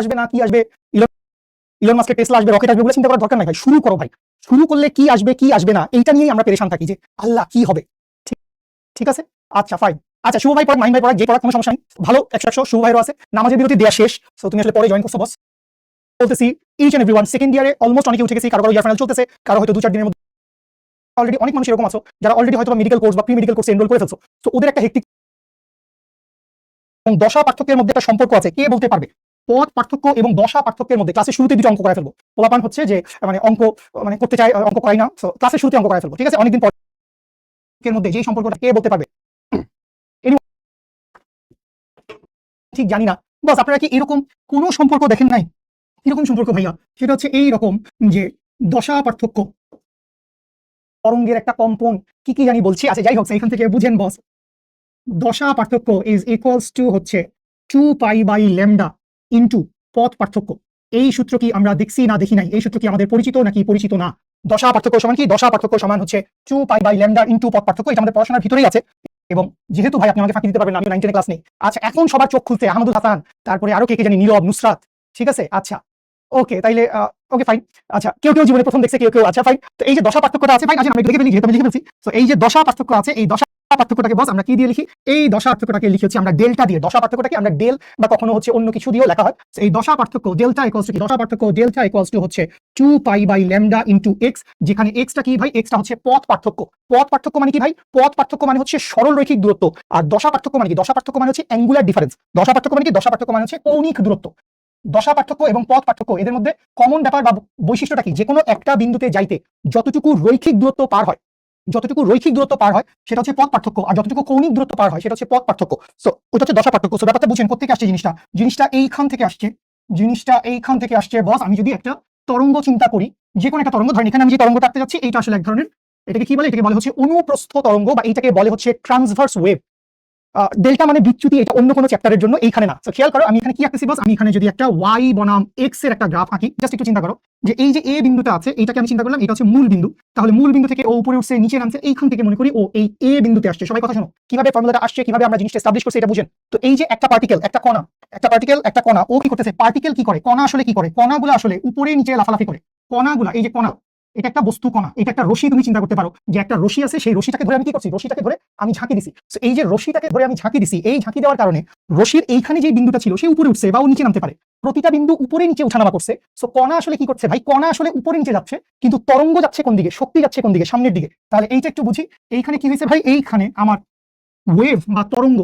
আসবে না কি আসবে, ইলন মাস্কের টেসলা আসবে, রকেট আসবে, বলে চিন্তা করার দরকার নাই ভাই। শুরু করো ভাই। শুরু করলে কি আসবে কি আসবে না এইটা নিয়েই আমরা পেরেশান থাকি যে আল্লাহ কি হবে। ঠিক আছে, আচ্ছা ফাইন। আচ্ছা শুভ ভাই পড়াক, মাইন ভাই পড়াক, যে পড়াক কোনো সমস্যা নেই, ভালো। 100 শুভ ভাইরও আছে, নামাজের বিরতি দেয়া শেষ। সো তুমি আসলে পরে জয়েন করছো বস। বলতেছি ইচ এন্ড এভরিওয়ান, সেকেন্ড ইয়ারে অলমোস্ট অনেকে উঠে গেছি, কারো ইয়ার ফাইনাল চলতেছে, কারো হয়তো 2-4 দিনের মধ্যে। অলরেডি অনেক মানুষ এরকম আছো যারা অলরেডি হয়তো মেডিকেল কোর্স বা প্রি মেডিকেল কোর্সে এনরোল করে ফেলছো। তো ওদের একটা হেক্টিক এবং দশা পার্থক্যের মধ্যে একটা সম্পর্ক আছে, কে বলতে পারবে? পথ পার্থক্য এবং দশা পার্থক্যের মধ্যে ক্লাসের শুরুতে দুটো অঙ্ক করায় ফেলবো। পোলাপান হচ্ছে যে মানে অঙ্ক মানে করতে চাই, অঙ্ক করাই না, সো ক্লাসের শুরুতে অঙ্ক করায় ফেলবো। ঠিক আছে, অনেকদিন পর এর মধ্যে যেই সম্পর্কটা কে বলতে পারবে? ঠিক জানি না বস, আপনারা কি এরকম কোনো সম্পর্ক দেখেন নাই? এরকম সম্পর্ক ভাইয়া, সেটা হচ্ছে এই রকম যে দশা পার্থক্য, তরঙ্গের একটা কম্পন, কি কি জানি বলছি, আচ্ছা যাই হোক এখান থেকে বুঝেন বস। দশা পার্থক্য ইজ ইকুয়ালস টু হচ্ছে 2π/λ ইনটু পথ পার্থক্য। এই সূত্র কি আমরা দেখছি না দেখি নাই? এই সূত্র কি আমাদের পরিচিত নাকি পরিচিত না? দশা পার্থক্য সমান কি? দশা পার্থক্য সমান হচ্ছে 2π/λ ইনটু পথ পার্থক্য। এটা আমাদের পড়াশোনার ভিতরেই আছে, এবং যেহেতু ভাই আপনি আমাকে ফাঁকি দিতে পারবেন না, আমি 9 10 ক্লাস নেই। আচ্ছা এখন সবার চোখ খুলছে, আহমদুল হাসান, তারপরে আরো কে জানি, নীরব, নুসরাত। ঠিক আছে, আচ্ছা ওকে, তাইলে ওকে ফাইন। আচ্ছা কেউ কেউ জীবনে প্রথম দেখছে, কেউ কেউ, আচ্ছা ফাইন। তো এই যে দশা পার্থক্যটা আছে ভাই, আচ্ছা আমি লিখে ফেলি, যেহেতু আমি লিখে ফেলছি। তো এই যে দশা পার্থক্য আছে, এই দশা পার্থক্যটাকে বস আমরা কি দিয়ে লিখি? এই দশা পার্থক্যটাকে লিখি হচ্ছে আমরা ডেল্টা দিয়ে। দশা পার্থক্যটাকে আমরা ডেল বা কখনো হচ্ছে অন্য কিছু দিয়েও লেখা হয়। এই দশা পার্থক্য ডেল্টা ইকুয়ালস টু কি? দশা পার্থক্য ডেল্টা ইকুয়ালস টু হচ্ছে 2π/λ ইনটু এক্স, যেখানে এক্সটা কি ভাই? এক্সটা হচ্ছে পথ পার্থক্য। পথ পার্থক্য মানে কি ভাই? পথ পার্থক্য মানে হচ্ছে সরল রৈখিক দূরত্ব। আর দশা পার্থক্য মানে কি? দশা পার্থক্য মানে হচ্ছে অ্যাঙ্গুলার ডিফারেন্স। দশা পার্থক্য মানে কি? দশা পার্থক্য মানে হচ্ছে কৌণিক দূরত্ব। দশা পার্থক্য এবং পথ পার্থক্য এদের মধ্যে কমন ব্যাপার বা বৈশিষ্ট্যটা কি? যে কোনো একটা বিন্দুতে যাইতে যতটুকু রৈখিক দূরত্ব পার হয়, যতটুকু রৈখিক দূরত্ব পার হয় সেটা হচ্ছে পথ পার্থক্য, আর যতটুকু কৌণিক দূরত্ব পার হয় সেটা হচ্ছে পথ পার্থক্য। সো ওটা হচ্ছে দশা পার্থক্য। সো ব্যাপারটা বুঝেন কোথা থেকে আসছে জিনিসটা। জিনিসটা এইখান থেকে আসছে, জিনিসটা এইখান থেকে আসছে বস। আমি যদি একটা তরঙ্গ চিন্তা করি, যে কোনো একটা তরঙ্গ, ধরেন এখানে আমি যে তরঙ্গটা আঁকতে যাচ্ছি এইটা আসলে এক ধরনের, এটাকে কি বলে? এটাকে বলে হচ্ছে অনুপ্রস্থ তরঙ্গ, বা এইটাকে বলে হচ্ছে ট্রান্সভার্স ওয়েভ। ডেল্টা মানে বিচ্যুতি, এটা অন্য কোনো চ্যাপ্টারের জন্য, এইখানে না। তো খেয়াল করো আমি এখানে কি আঁকতেছি বস, আমি এখানে যদি একটা y বনাম x এর একটা গ্রাফ আঁকি, জাস্ট একটু চিন্তা করো যে এই যে a বিন্দুটা আছে, এইটাকে আমি চিন্তা করলাম এটা হচ্ছে মূল বিন্দু। তাহলে মূল বিন্দু থেকে ও উপরে উঠছে, নিচে নামছে, এইখান থেকে মনে করি ও এই a বিন্দুতে আসছে। সবাই কথা শোনো, কিভাবে ফর্মুলাটা আসছে, কিভাবে আমরা জিনিসটা এস্টাবলিশ করছি এটা বুঝেন। তো এই যে একটা পার্টিকেল, একটা কণা, একটা পার্টিকেল, একটা কণা, ও কি করতেছে? পার্টিকেল কি করে? কণা আসলে কি করে? কণাগুলো আসলে উপরে নিচে লাফালাফি করে। কণাগুলা, এই যে কণা, এটা একটা বস্তু কণা, এটা একটা রশি। তুমি চিন্তা করতে পারো যে একটা রশি আছে, সেই রশিটাকে ধরে আমি কি করছি? রশিটাকে ধরে আমি ঝাঁকি দিছি। সো এই যে রশিটাকে ধরে আমি ঝাঁকি দিছি, এই ঝাঁকি দেওয়ার কারণে রশির এইখানে যে বিন্দুটা ছিল সে উপরে উঠছে বা ও নিচে নামতে পারে। প্রতিটা বিন্দু উপরে নিচে উঠানামা করছে। সো কণা আসলে কি করছে ভাই? কণা আসলে উপরে নিচে যাচ্ছে, কিন্তু তরঙ্গ যাচ্ছে কোন দিকে? শক্তি যাচ্ছে কোন দিকে? সামনের দিকে। তাহলে এইটা একটু বুঝি। এইখানে কি হয়েছে ভাই? এইখানে আমার ওয়েভ বা তরঙ্গ,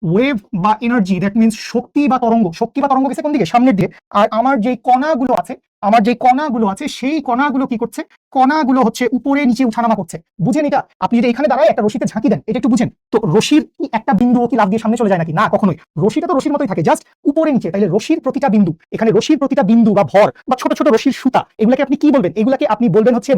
ওয়েভ বা এনার্জি, দ্যাট মিন্স শক্তি বা তরঙ্গ, শক্তি বা তরঙ্গ গেছে কোন দিকে? সামনের দিকে। আর আমার যে কণাগুলো আছে, আমার যে কণাগুলো আছে সেই কণাগুলো কি করছে? কণাগুলো হচ্ছে উপরে নিচে উঠানামা করছে। বুঝেন এটা? আপনি যদি এখানে দাঁড়ায় একটা রশিতে ঝাঁকি দেন, এটা একটু বুঝেন তো। রশির কি একটা বিন্দু কি লাফ দিয়ে সামনে চলে যায় নাকি? না, কখনোই। রশিটা তো রশির মতোই থাকে, জাস্ট উপরে নিচে। তাইলে রশির প্রতিটা বিন্দু, এখানে রশির প্রতিটা বিন্দু বা ভর বা ছোট ছোট রশির সুতা, এগুলাকে আপনি কি বলবেন? এগুলাকে আপনি বলবেন হচ্ছে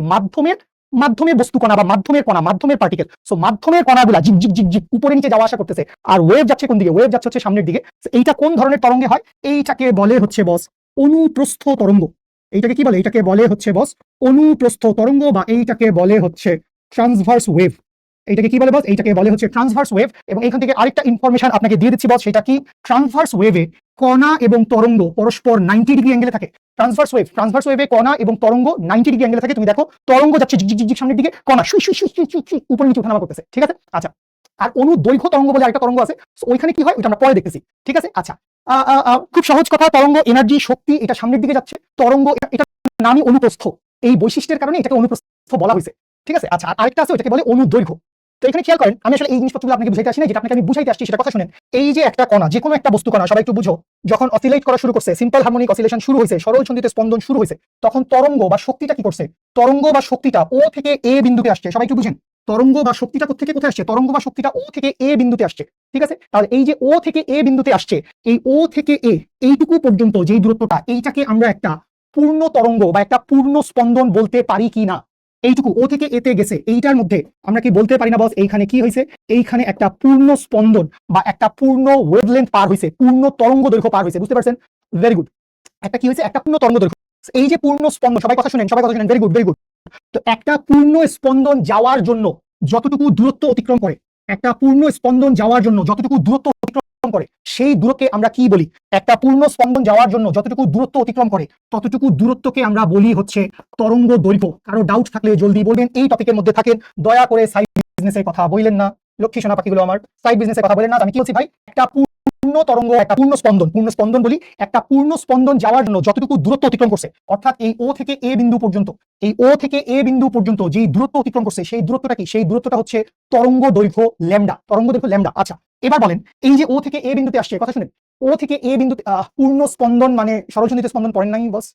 মাধ্যমের বস্তু কণা বা মাধ্যমের কণা, মাধ্যমের পার্টিকেল। সো মাধ্যমের কণাগুলা জিগ জিগ জিগ জিগ উপরে নিচে যাওয়া আসা করতেছে। আর ওয়েভ যাচ্ছে কোন দিকে? ওয়েভ যাচ্ছে হচ্ছে সামনের দিকে। এইটা কোন ধরনের তরঙ্গে হয়? এইটাকে বলে হচ্ছে বস অনুপ্রস্থ তরঙ্গ। এইটাকে কি বলে? এইটাকে বলে হচ্ছে বস অনুপ্রস্থ তরঙ্গ, বা এইটাকে বলে হচ্ছে ট্রান্সভার্স ওয়েভ। এইটাকে কি বলে বস? এইটাকে বলে হচ্ছে ট্রান্সভার্স ওয়েভ। এবং এখান থেকে আরেকটা ইনফরমেশন আপনাকে দিয়ে দিচ্ছি বস, সেটা কি? ট্রান্সভার্স ওয়েভে কণা এবং তরঙ্গ পরস্পর 90 ডিগ্রি অ্যাঙ্গেলে থাকে। ট্রান্সভার্স ওয়েভে কণা এবং তরঙ্গ 90 ডিগ্রি অ্যাঙ্গেলে থাকে। তুমি দেখো তরঙ্গ যাচ্ছে জিগ জিগ জিগ সামনের দিকে, কণা সুই সুই সুই সুই সুই সুই উপরে নিচে ওঠানামা করতেছে। ঠিক আছে, আচ্ছা। আর অনুদৈর্ঘ্য তরঙ্গ বলে আরেকটা তরঙ্গ আছে, ওইখানে কি হয় ওইটা আমরা পরে দেখতেছি। ঠিক আছে, আচ্ছা। খুব সহজ কথা, তরঙ্গ এনার্জি, শক্তি, এটা সামনের দিকে যাচ্ছে। তরঙ্গ, এটা নামই অনুপ্রস্থ। এই বৈশিষ্ট্যের কারণে এটাকে অনুপ্রস্থ বলা হয়েছে। ঠিক আছে, আচ্ছা। আর আরেকটা আছে, ওটাকে বলে অনুদৈর্ঘ্য। তো এখানে খেয়াল করেন, আমি আসলে এই জিনিসপত্রগুলো আপনাকে বুঝাইতে আসি না, যেটা আপনাকে আমি বুঝাইতে আসছি সেটা কথা শুনেন। এই যে একটা কণা, যে কোনো একটা বস্তু কণা, সবাই একটু বুঝো, যখন অসিলেট করা শুরু করছে, সিম্পল হারমোনিক অসিলেশন শুরু হয়েছে, সরল ছন্দিতে স্পন্দন শুরু হয়েছে, তখন তরঙ্গ বা শক্তিটা কি করছে? তরঙ্গ বা শক্তিটা ও থেকে এ বিন্দুতে আসছে। সবাই একটু বুঝেন, তরঙ্গ বা শক্তিটা কোথা কোথায় আসছে? তরঙ্গ বা শক্তিটা ও থেকে এ বিন্দুতে আসছে। ঠিক আছে, তাহলে এই যে ও থেকে এ বিন্দুতে আসছে, এই ও থেকে এ, এইটুকু পর্যন্ত যেই দূরত্বটা, এইটাকে আমরা একটা পূর্ণ তরঙ্গ বা একটা পূর্ণ স্পন্দন বলতে পারি কি না? এইটুকু ও থেকে এতে গেছে, এইটার মধ্যে আমরা কি বলতে পারি না বস এইখানে কি হয়েছে? এইখানে একটা পূর্ণ স্পন্দন বা একটা পূর্ণ ওয়েভলেন্থ পার হয়েছে, পূর্ণ তরঙ্গ দৈর্ঘ্য পার হয়েছে। বুঝতে পারছেন? Very good. একটা কি হয়েছে? একটা পূর্ণ তরঙ্গ দৈর্ঘ্য। এই যে পূর্ণ স্পন্দন, সবাই কথা শুনেন, সবাই কথা শুনেন, ভেরি গুড ভেরি গুড। তো একটা পূর্ণ স্পন্দন যাওয়ার জন্য যতটুকু দূরত্ব অতিক্রম করে, একটা পূর্ণ স্পন্দন যাওয়ার জন্য যতটুকু দূরত্ব অতিক্রম করে সেই দূরত্বকে আমরা কি বলি? একটা পূর্ণ স্পন্দন যাওয়ার জন্য যতটুকু দূরত্ব অতিক্রম করে ততটুকু দূরত্বকে আমরা বলি হচ্ছে তরঙ্গ দৈর্ঘ্য। কারো ডাউট থাকলে জলদি বলবেন। এই টপিকের মধ্যে থাকেন, দয়া করে সাইড বিজনেসের কথা বললেন না। লক্ষ্মী সোনা পাখিগুলো আমার, সাইড বিজনেসের কথা বলেন না। আমি কি বলছি ভাই? একটা পূর্ণ তরঙ্গ, একটা পূর্ণ স্পন্দন বলি, একটা পূর্ণ স্পন্দন যাওয়ার জন্য যতটুকু দূরত্ব অতিক্রম করছে, অর্থাৎ এই ও থেকে এ বিন্দু পর্যন্ত, এই ও থেকে এ বিন্দু পর্যন্ত যেই দূরত্ব অতিক্রম করছে সেই দূরত্বটা কি? সেই দূরত্বটা হচ্ছে তরঙ্গ দৈর্ঘ্য ল্যামডা। তরঙ্গ দৈর্ঘ্য ল্যামডা। আচ্ছা, এবার বলেন, এই যে ও থেকে এ বিন্দুতে আসছে, কথা শুনেন, ও থেকে এ বিন্দুতে পূর্ণ স্পন্দন মানে সরলসন্ধিত স্পন্দন পড়েন নাই বস?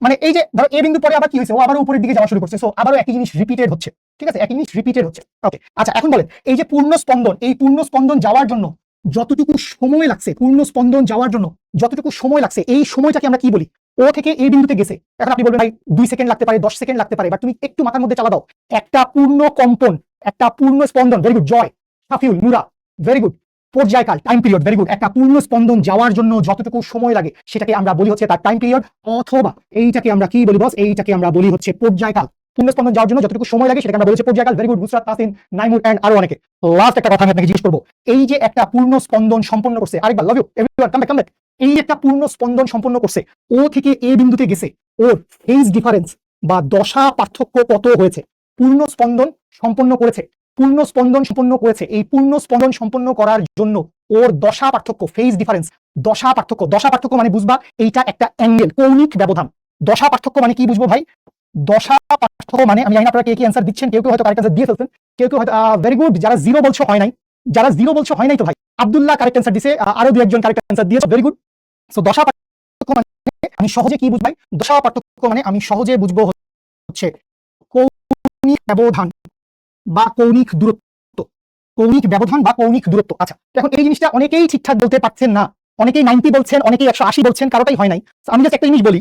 মানে এই যে ধরো এ বিন্দু পরে আবার কি হয়েছে, ও আবারও উপরের দিকে যাওয়া শুরু করছে, সো আবারও একই জিনিস রিপিটেড হচ্ছে। ঠিক আছে, একই জিনিস রিপিটেড হচ্ছে। ওকে, আচ্ছা এখন বলেন, এই যে পূর্ণ স্পন্দন, এই পূর্ণ স্পন্দন যাওয়ার জন্য যতটুকু সময় লাগছে, পূর্ণ স্পন্দন যাওয়ার জন্য যতটুকু সময় লাগছে, এই সময়টাকে আমরা কি বলি? ও থেকে এই বিন্দুতে গেছে। এখন আপনি বলবেন ভাই 2 সেকেন্ড লাগতে পারে, 10 সেকেন্ড লাগতে পারে, বাট তুমি একটু মাথার মধ্যে চালা দাও, একটা পূর্ণ কম্পন, একটা পূর্ণ স্পন্দন। Very good Joy, Safiul, Nura, very good. পর্যায়কাল, টাইম পিরিয়ড, ভেরি গুড। একটা পূর্ণ স্পন্দন যাওয়ার জন্য যতটুকু সময় লাগে সেটাকে আমরা বলি হচ্ছে তার টাইম পিরিয়ড, অথবা এইটাকে আমরা কি বলি বস? এইটাকে আমরা বলি হচ্ছে পর্যায়কাল। পূর্ণ স্পন্দন যাওয়ার জন্য যতটুকু সময় লাগে সেটাকে আমরা বলছি পর্যায়কাল। Very good Nusrat, Tasin, Naimur and আরো অনেকে। লাস্ট একটা কথা আমি আপনাকে জিজ্ঞেস করবো, এই যে একটা পূর্ণ স্পন্দন সম্পন্ন করছে, আরেকবার love you everyone, come back. এই একটা পূর্ণ স্পন্দন সম্পন্ন করছে, ও থেকে এ বিন্দুতে গেছে, ওর ফেজ ডিফারেন্স বা দশা পার্থক্য কত হয়েছে? পূর্ণ স্পন্দন সম্পন্ন করেছে, পূর্ণ স্পন্দন সম্পন্ন করেছে, এই পূর্ণ স্পন্দন সম্পন্ন করার জন্য ওর দশা পার্থক্য, ফেজ ডিফারেন্স, দশা পার্থক্য। দশা পার্থক্য মানে বুঝবা, এইটা একটা অ্যাঙ্গেল, কৌণিক ব্যবধান। দশা পার্থক্য মানে কি বুঝবো ভাই? দশা পার্থক্য মানে, আমি জানি না আপনারা কে কি অ্যান্সার দিচ্ছেন, কেউ কেউ হয়তো কারেক্ট অ্যান্সার দিয়ে ফেলছেন, কেউ কেউ হয়তো ভেরি গুড। যারা জিরো বলছো হয় নাই, যারা জিরো বলছো হয় নাই তো ভাই, আব্দুল্লাহ কারেক্ট অ্যান্সার দিছে, আরো দু একজন কারেক্ট অ্যান্সার দিয়েছে, ভেরি গুড। সো দশা পার্থক্য মানে আমি সহজে কি বুঝবাই? দশা পার্থক্য মানে আমি সহজে বুঝবো হচ্ছে কৌণিক ব্যবধান বা কৌণিক দূরত্ব, কৌণিক ব্যবধান বা কৌণিক দূরত্ব। আচ্ছা, এখন এই জিনিসটা অনেকেই ঠিকঠাক বলতে পারছেন না, অনেকেই 90 বলছেন, অনেকেই 180 বলছেন, কারোটাই হয় নাই। আমি জাস্ট একটা জিনিস বলি,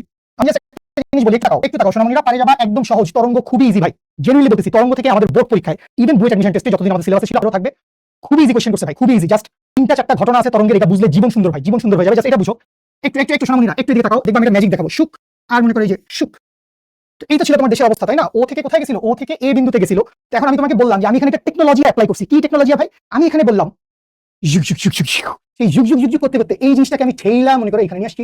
একটু তাকাও সোনামণিরা, পারে যাবা, একদম সহজ। তরঙ্গ খুবই ইজি ভাই, জেনুইনলি বলতেছি। তরঙ্গ থেকে আমাদের বোর্ড পরীক্ষায়, ইভেন বুয়েট অ্যাডমিশন টেস্টে যতদিন আমাদের সিলেবাসে ছিল আরো থাকবে, খুবই ইজি কোশ্চেন করছে ভাই, খুবই ইজি। জাস্ট 3টা 4টা ঘটনা আছে তরঙ্গের, এটা বুঝলে জীবন সুন্দর ভাই, জীবন সুন্দর হয়ে যাবে। জাস্ট এটা বুঝো। একটু সোনামণিরা একটু দিকে তাকাও, দেখবা আমি একটা ম্যাজিক দেখাবো। সুখ, আর মনে করে এই যে সুখ, এই তো ছিল তোমার দেশের অবস্থা, তাই না? ও থেকে কোথায় গেছিল? ও থেকে এ বিন্দুতে গেছিল। এখন আমি তোমাকে বললাম যে আমি এখানে একটা টেকনোলজি অ্যাপ্লাই করছি। কি টেকনোলজি ভাই? আমি এখানে বললাম এই যুগ করতে করতে এই জিনিসটাকে আমি ঠেইলাম, মনে করে এখানে নিয়ে আসছি।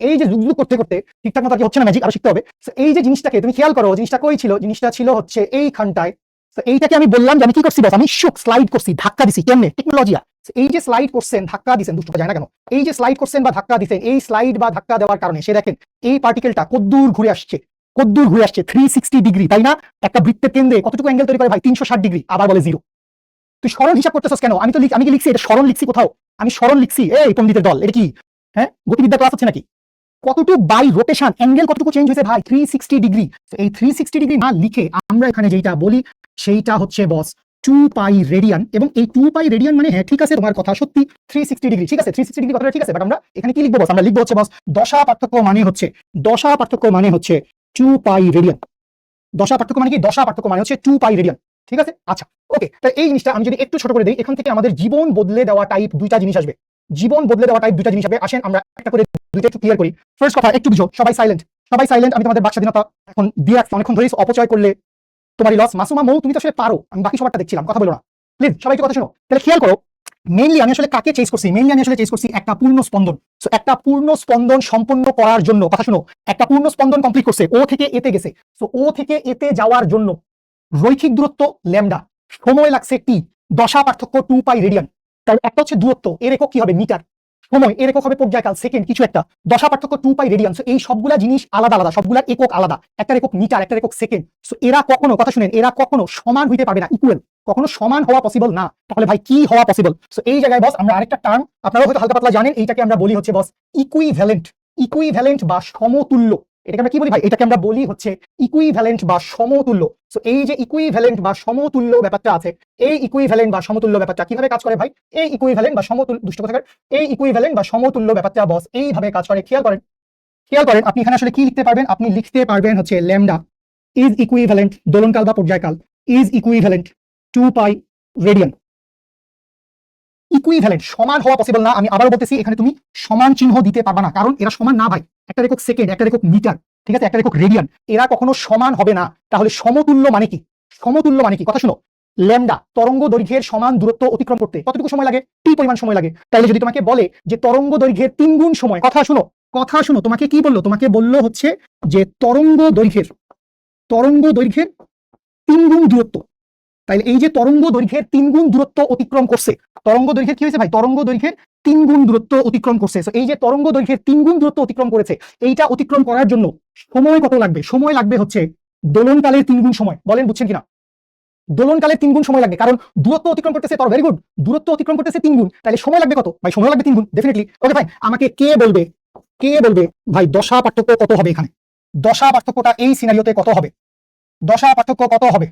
এই যে যুগ করতে করতে ঠিকঠাক মতো আর কি হচ্ছে না, ম্যাজিক আরো শিখতে হবে। এই যে জিনিসটাকে তুমি খেয়াল করো, জিনিসটা কই ছিল? জিনিসটা ছিল হচ্ছে এইখানটায়। এইটাকে আমি বললাম যে আমি কি করছি বস? আমি স্লাইড করছি, ধাক্কা দিছি। কেমনে? টেকনোলজি। এই যে স্লাইড করছেন, ধাক্কা দিছেন, দুষ্টু যায় না কেন? এই যে স্লাইড করছেন বা ধাক্কা দিছেন, এই স্লাইড বা ধাক্কা দেওয়ার কারণে সে দেখেন এই পার্টিকেলটা কদ্দূর ঘুরে আসছে, কদ্দূর ঘুরে আসছে, 360 ডিগ্রি, তাই না? একটা বৃত্তের কেন্দ্রে কতটুকু অ্যাঙ্গেল তৈরি করে ভাই? 360 ডিগ্রি। আবার বলে জিরো। তুই সরল হিসাব করতেছস কেন? আমি কি লিখছি এটা সরল লিখছি কোথাও? আমি সরল লিখছি? এই পণ্ডিতের দল, এটা কি হ্যাঁ গতিবিদ্যা ক্লাস হচ্ছে নাকি? কতটুকু বাই রোটেশন অ্যাঙ্গেল কতটুকু চেঞ্জ হয়েছে ভাই? 360 ডিগ্রি। এই 360 ডিগ্রি না লিখে আমরা এখানে যেটা বলি সেইটা হচ্ছে বস 2 পাই রেডিয়ান। এবং এই 2 পাই রেডিয়ান মানে হ্যাঁ ঠিক আছে, তোমার কথা সত্যি, 360 ডিগ্রি ঠিক আছে, 360 ডিগ্রি কথাটা ঠিক আছে, বাট আমরা এখানে কি লিখবো বস? আমরা লিখবো হচ্ছে বস দশা পার্থক্য মানে হচ্ছে 2 পাই রেডিয়ান। দশা পার্থক্য মানে কি? দশা পার্থক্য মানে হচ্ছে 2 পাই রেডিয়ান। ঠিক আছে, আচ্ছা ওকে। তাহলে এই জিনিসটা আমি যদি একটু ছোট করে দিই, এখান থেকে আমাদের জীবন বদলে দেওয়া টাইপ দুইটা জিনিস আসবে। জীবন বদলে দেওয়া টাইপ দুইটা জিনিস আসবে। আসেন আমরা একটা করে দুইটা একটু ক্লিয়ার করি। ফার্স্ট কথা একটু বুঝো, সবাই সাইলেন্ট, সবাই সাইলেন্ট। আমি তোমাদের বাক স্বাধীনতা এখন দিয়ে রাখছি, অনেকক্ষণ ধরে অপচয় করলে তোমারই লস। মাসুমা মৌ, তুমি তো আসলে পারো, আমি বাকি সবারটা দেখছিলাম, কথা বলো না প্লিজ, সবাই একটু কথা শোনো। তাহলে খেয়াল করো, মেইনলি আমি আসলে কাকে চেস করছি? মেইনলি আমি আসলে চেস করছি একটা পূর্ণ স্পন্দন। সো একটা পূর্ণ স্পন্দন সম্পন্ন করার জন্য, কথা শুনো, একটা পূর্ণ স্পন্দন কমপ্লিট করছে, ও থেকে এতে গেছে। সো ও থেকে এতে যাওয়ার জন্য রৈখিক দূরত্ব ল্যামডা, সময় লাগছে টি, দশা পার্থক্য 2 পাই রেডিয়ান। তার একটা হচ্ছে দূরত্ব, এর একক কি হবে? মিটার। সময় এর একক হবে পর্যায়কাল, সেকেন্ড কিছু একটা। দশা পার্থক্য 2 পাই রেডিয়ান। সো এই সবগুলা জিনিস আলাদা আলাদা, সবগুলার একক আলাদা। একটা একক মিটার, একটা একক সেকেন্ড। সো এরা কখনো, কথা শুনেন, এরা কখনো সমান হইতে পারবে না, ইকুয়াল। কখনো সমান হওয়া পসিবল না। তাহলে ভাই কি হওয়া পসিবল? সো এই জায়গায় বস আমরা আরেকটা টার্ম, আপনারা হয়তো হালকা পাতলা জানেন, এইটাকে আমরা বলি হচ্ছে বস ইকুইভ্যালেন্ট। ইকুইভ্যালেন্ট বা সমতুল্য, এটাকে আমরা কি বলি ভাই? এটাকে আমরা বলি হচ্ছে ইকুইভ্যালেন্ট বা সমতুল্য। সো এই যে ইকুইভ্যালেন্ট বা সমতুল্য ব্যাপারটা আছে, এই ইকুইভ্যালেন্ট বা সমতুল্য ব্যাপারটা কিভাবে কাজ করে ভাই? এই ইকুইভ্যালেন্ট বা সমতুল্য, দুষ্ট কথাকার, এই ইকুইভ্যালেন্ট বা সমতুল্য ব্যাপারটা বস এইভাবে কাজ করে। খেয়াল করেন, খেয়াল করেন, আপনি এখানে আসলে কি লিখতে পারবেন? আপনি লিখতে পারবেন হচ্ছে ল্যামডা ইজ ইকুইভ্যালেন্ট, দোলনকাল বা পর্যায়কাল, is equivalent 2 pi radian. Equivalent, সমান হওয়া পসিবল না। আমি আবারও বলতেছি, এখানে তুমি সমান চিহ্ন দিতে পারবা না, কারণ এরা সমান না ভাই। একটা একক সেকেন্ড, একটা একক মিটার, ঠিক আছে, একটা একক রেডিয়ান, এরা কখনো সমান হবে না। তাহলে সমতুল্য মানে কি? সমতুল্য মানে কি? কথা শুনো, ল্যামডা তরঙ্গ দৈর্ঘ্যের সমান দূরত্ব অতিক্রম করতে কতটুকু সময় লাগে? টি পরিমাণ সময় লাগে। তাহলে যদি তোমাকে বলে যে তরঙ্গ দৈর্ঘ্যের 3 গুণ সময়, কথা শুনো, তোমাকে কি বললো? তোমাকে বললো হচ্ছে যে তরঙ্গ দৈর্ঘ্যের 3 গুণ দূরত্ব। তাহলে এই যে তরঙ্গ দৈর্ঘ্যের 3 গুণ দূরত্ব অতিক্রম করছে, তরঙ্গ দৈর্ঘ্যের কি হয়েছে ভাই? তরঙ্গ দৈর্ঘ্যের 3 গুণ দূরত্ব অতিক্রম করছে। এই যে তরঙ্গ দৈর্ঘ্যের 3 গুণ দূরত্ব অতিক্রম করেছে, এইটা অতিক্রম করার জন্য সময় কত লাগবে? সময় লাগবে হচ্ছে দোলনকালের 3 গুণ সময়। বলেন বুঝছেন কিনা? দোলনকালের 3 গুণ সময় লাগবে, কারণ দূরত্ব অতিক্রম করতেছে, তর ভেরি গুড, দূরত্ব অতিক্রম করতেছে 3 গুণ, তাহলে সময় লাগবে কত ভাই? সময় লাগবে 3 গুণ ডেফিনেটলি। ওকে ভাই, আমাকে কে বলবে ভাই দশা পার্থক্য কত হবে এখানে? দশা পার্থক্যটা এই সিনারিওতে কত হবে? দশা পার্থক্য কত হবে?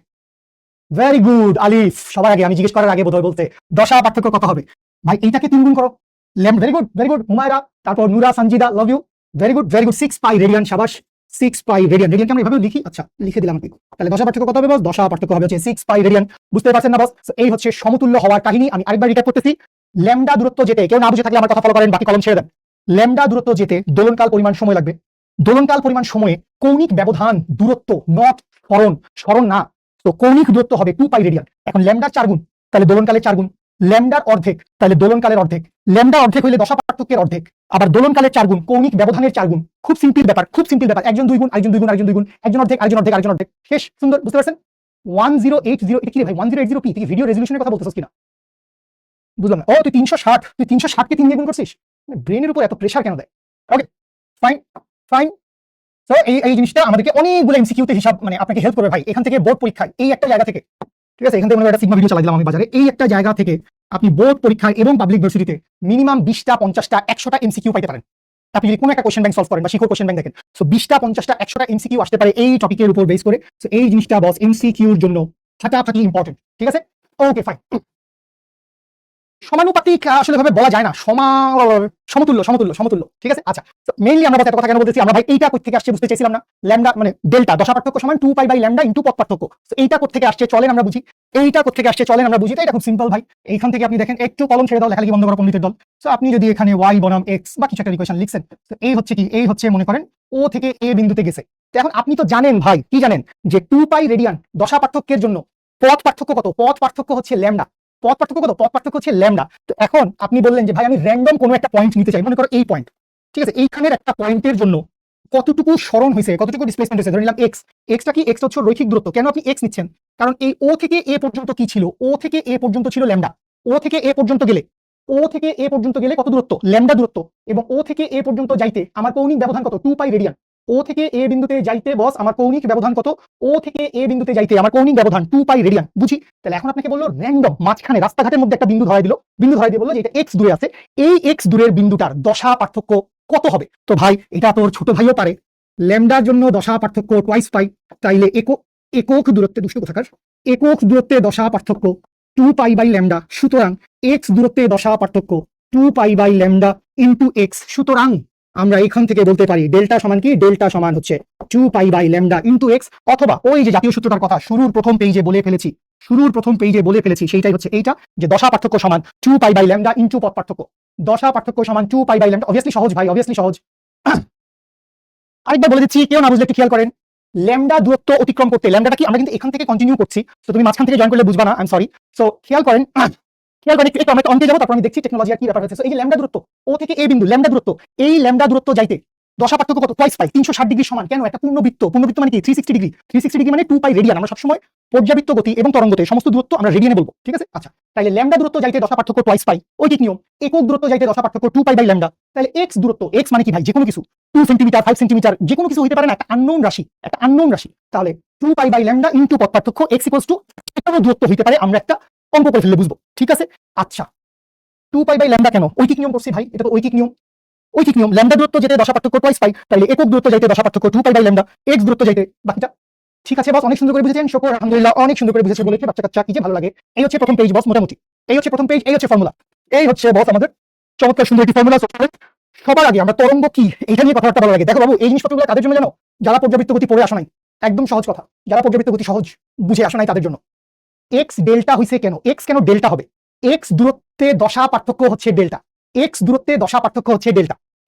ভেরি গুড আলিফ, সবার আগে আমি জিজ্ঞেস করার আগে বোধহয় বলতে দশা পার্থক্য কত হবে ভাই? এইটাকে 3 গুণ করো। ভেরি গুড হুমায়রা, তারপর Nura, Sanjida, love you, very good 6 pi radian, শাবাশ। 6 পাই রেডিয়ান, রেডিয়ানকে আমরা এভাবে লিখি, আচ্ছা লিখে দিলাম। তাহলে দশা পার্থক্য কত হবে বস? দশা পার্থক্য হবে হচ্ছে 6 পাই রেডিয়ান। বুঝতে পারছেন না বস? এই হচ্ছে সমতুল্য হওয়ার কাহিনী। আমি আরেকবার রিক্যাপ করতেছি। ল্যামডা দূরত্ব যেতে, কেউ না বুঝে থাকলে আমার কথা ফলো করেন, বাকি কলম ছেড়ে দেন। ল্যামডা দূরত্ব যেতে দোলনকাল পরিমাণ সময় লাগবে। দোলনকাল পরিমাণ সময়ে কৌণিক ব্যবধান দূরত্ব, নট সরণ না, তো কৌণিক দূরত্ব হবে 2 পাই রেডিয়ান। এখন ল্যামডার 4 গুণ, তাহলে দোলনকালের 4 গুণ। ল্যামডার অর্ধেক, তাহলে দোলনকালের অর্ধেক। ল্যামডা অর্ধেক হইলে দশা পার্থক্যের অর্ধেক, আবার দোলনকালের 4 গুণ, কৌণিক ব্যবধানের 4 গুণ। খুব সিম্পল ব্যাপার, একজন 2 গুণ, একজন 2 গুণ, একজন 2 গুণ, একজন অর্ধেক, আরেকজন অর্ধেক, শেষ। সুন্দর, বুঝতে পারছেন? 1080, এটা কি রে ভাই? 1080p তুই ভিডিও রেজলিউশনের কথা বলতেছিস কিনা? বুঝলাম না। ও তুই 360 কে 3 দিয়ে গুণ করছিস? ব্রেনের উপর এত প্রেসার কেন দেয়? Okay fine. তো এই জিনিসটা আমাদেরকে অনেকগুলো এমসিকিউতে হিসাব, মানে আপনাকে হেল্প করবে ভাই এখান থেকে বোর্ড পরীক্ষায়। এই একটা জায়গা থেকে, ঠিক আছে, এখান থেকে একটা সিগমা ভিডিও চালাই দিলাম আমি বাজারে। এই একটা জায়গা থেকে আপনি বোর্ড পরীক্ষায় এবং পাবলিক ভার্সিটিতে মিনিমাম 20টা 50টা 100টা এমসিকিউ পাইতে পারেন। আপনি যদি কোনো একটা কোশ্চেন ব্যাংক সলভ করেন বা শিখর কোশ্চেন ব্যাংক দেখেন, সো 20টা 50টা 100টা এমসিকিউ আসতে পারে এই টপিকের উপর বেস করে। সো এই জিনিসটা বস এমসিকিউর জন্য ফাটাফাটি ইম্পর্টেন্ট, ঠিক আছে? Okay fine. সমানুপাতিক আসলে ভাবে বলা যায় না, সমতুল্য, ঠিক আছে? আচ্ছা, মেইনলি আমরা এত কথা কেন বলতেছি? আমরা ভাই এইটা কই থেকে আসছে বুঝতে চাইছিলাম না। ল্যামডা মানে ডেল্টা, দশা পার্থক্য সমান 2 পাই বাই ল্যামডা ইনটু পথ পার্থক্য। তো এইটা কোথা থেকে আসছে চলেন আমরা বুঝি। তো এটা খুব সিম্পল ভাই। এইখান থেকে আপনি দেখেন, একটু কলম ছেড়ে দাও, লেখালেখি বন্ধ করো পণ্ডিতের দল। সো আপনি যদি এখানে y বনাম x বা কিছু একটা ইকুয়েশন লিখছেন, তো এই হচ্ছে কি? এই হচ্ছে মনে করেন ও থেকে এ বিন্দুতে গেছে। তো এখন আপনি তো জানেন ভাই, কি জানেন? যে 2 পাই রেডিয়ান দশা পার্থক্যের জন্য পথ পার্থক্য কত? পথ পার্থক্য হচ্ছে ল্যামডা। পথ পার্থক্য হচ্ছে ল্যামডা। তো এখন আপনি বললেন যে ভাই আমি র্যান্ডম কোনো একটা পয়েন্ট নিতে চাই, মনে করো এই পয়েন্ট, ঠিক আছে? এইখানের একটা পয়েন্টের জন্য কতটুকু সরণ হয়েছে, কতটুকু ডিসপ্লেসমেন্ট হয়েছে, ধরে নিলাম এক্স। এক্সটা কি? এক্স হচ্ছে রৈখিক দূরত্ব। কেন আপনি এক্স নিচ্ছেন? কারণ এই ও থেকে এ পর্যন্ত কি ছিল? ও থেকে এ পর্যন্ত ছিল ল্যামডা। ও থেকে এ পর্যন্ত গেলে কত দূরত্ব? ল্যামডা দূরত্ব। এবং ও থেকে এ পর্যন্ত যাইতে আমার কৌণিক ব্যবধান কত? 2 পাই রেডিয়ান। ও থেকে এ বিন্দুতে যাইতে বস আমার কৌণিক ব্যবধান কত? ও থেকে এ বিন্দুতে যাইতে আমার কৌণিক ব্যবধান 2 পাই রেডিয়ান, বুঝি? তাহলে এখন আপনাকে বললো র্যান্ডম মাঝখানে রাস্তাঘাটের মধ্যে একটা বিন্দু ধরাই দিয়ে বললো যে এটা এক্স দূরে আছে, এই এক্স দূরের বিন্দুটার দশা পার্থক্য কত হবে? তো ভাই এটা তোর ছোট ভাইও পারে। ল্যামডার জন্য দশা পার্থক্য টুয়াইস পাই, তাইলে একক দূরত্বে, দুষ্ট কোথাকার, একক দূরত্বে দশা পার্থক্য 2 পাই বাই ল্যামডা। সুতরাং এক্স দূরত্বে দশা পার্থক্য 2 pi by lambda into x. সুতরাং আমরা এখান থেকে বলতে পারি ডেল্টা সমান কি? ডেল্টা সমান হচ্ছে 2 pi by lambda into x, অথবা ওই যে জাতীয় সূত্রটার কথা শুরুর প্রথম পেজে বলে ফেলেছি, সেইটাই হচ্ছে এইটা, যে দশা পার্থক্য সমান 2 পাই বাই ল্যামডা ইনটু পথ পার্থক্য। দশা পার্থক্য সমান 2 পাই বাই ল্যামডা। অবভিয়াসলি সহজ ভাই, অবভিয়াসলি সহজ। আরেকবার বলে দিচ্ছি, কেউ না বুঝলে একটু খেয়াল করেন। ল্যামডা দূরত্ব অতিক্রম করতে, ল্যামডাটা কি আমরা কিন্তু এখান থেকে কন্টিনিউ করছি, তো তুমি মাঝখান থেকে জয়েন করলে বুঝবা না, আই এম সরি। সো খেয়াল করেন একটু আমরা অঙ্কে যাবো, তারপর আমি দেখছি টেকনোলজি আর কি ব্যাপার হচ্ছে। এই যে ল্যামডা দূরত্ব, ও থেকে এ বিন্দু ল্যামডা দূরত্ব, এই ল্যামডা দূরত্ব যাইতে দশা পার্থক্য কত? টুয়াইস পাই, 360 ডিগ্রি সমান। কেন? একটা পূর্ণবৃত্ত মানে কি? 360 ডিগ্রি। 360 ডিগ্রি মানে 2 পাই রেডিয়ান। আমরা সবসময় পর্যাবৃত্ত গতি এবং তরঙ্গতে সমস্ত দূরত্ব আমরা রেডিয়ানে বলবো, ঠিক আছে? আচ্ছা, তাহলে ল্যামডা দূরত্ব যাইতে দশা পার্থক্য টুয়াইস পাই, ঐকিক নিয়ম। একক দূরত্ব যাইতে দশা পার্থক্য 2 পাই বাই ল্যামডা। তাহলে এক্স দূরত্ব, এক্স মানে কি ভাই? যে কোনো কিছু, 2 সেন্টিমিটার 5 সেন্টিমিটার, যে কোনো কিছু হইতে পারে না, একটা আননোন রাশি। তাহলে 2 পাই বাই ল্যামডা ইনটু পথ পার্থক্য এক্স ইকুয়ালস টু একটা দূরত্ব হইতে পারে, আমরা একটা অঙ্ক করে ফেললে বুঝবো, ঠিক আছে? আচ্ছা, 2 পাই বাই ল্যামডা কেন? ঐকিক নিয়ম করছি ভাই, এটা তো ঐকিক নিয়ম। ল্যামডা দূরত্ব যেতে দশা পার্থক্য টুয়াইস পাই, তাহলে একক দূরত্ব যাইতে দশা পার্থক্য 2 পাই বাই ল্যামডা, এক্স দূরত্ব যাইতে বাকিটা। ঠিক আছে বস, অনেক সুন্দর করে বুঝেছেন, শুকর আলহামদুলিল্লাহ, অনেক সুন্দর করে বুঝেছে বলেছে বাচ্চা কাচ্চা, কি যে ভালো লাগে। এই হচ্ছে প্রথম পেজ বস, মোটামুটি এই হচ্ছে প্রথম পেজ, এই হচ্ছে ফর্মুলা, এই হচ্ছে বস আমাদের চমৎকার সুন্দর একটি ফর্মুলা। সবার আগে আমরা তরঙ্গ কি এটা নিয়ে কথাবার্তা ভালো লাগে। দেখো বাবু, এই জিনিসপত্রগুলো কাদের জন্য জানো? যারা পর্যাবৃত্ত গতি পড়ে আসা নাই, একদম সহজ কথা, যারা পর্যাবৃত্ত গতি সহজ বুঝে আসা নাই তাদের জন্য। এক্স ডেল্টা হইছে কেন? এক্স কেন ডেল্টা হবে? এক্স দূরত্বে দশা পার্থক্য হচ্ছে ডেল্টা,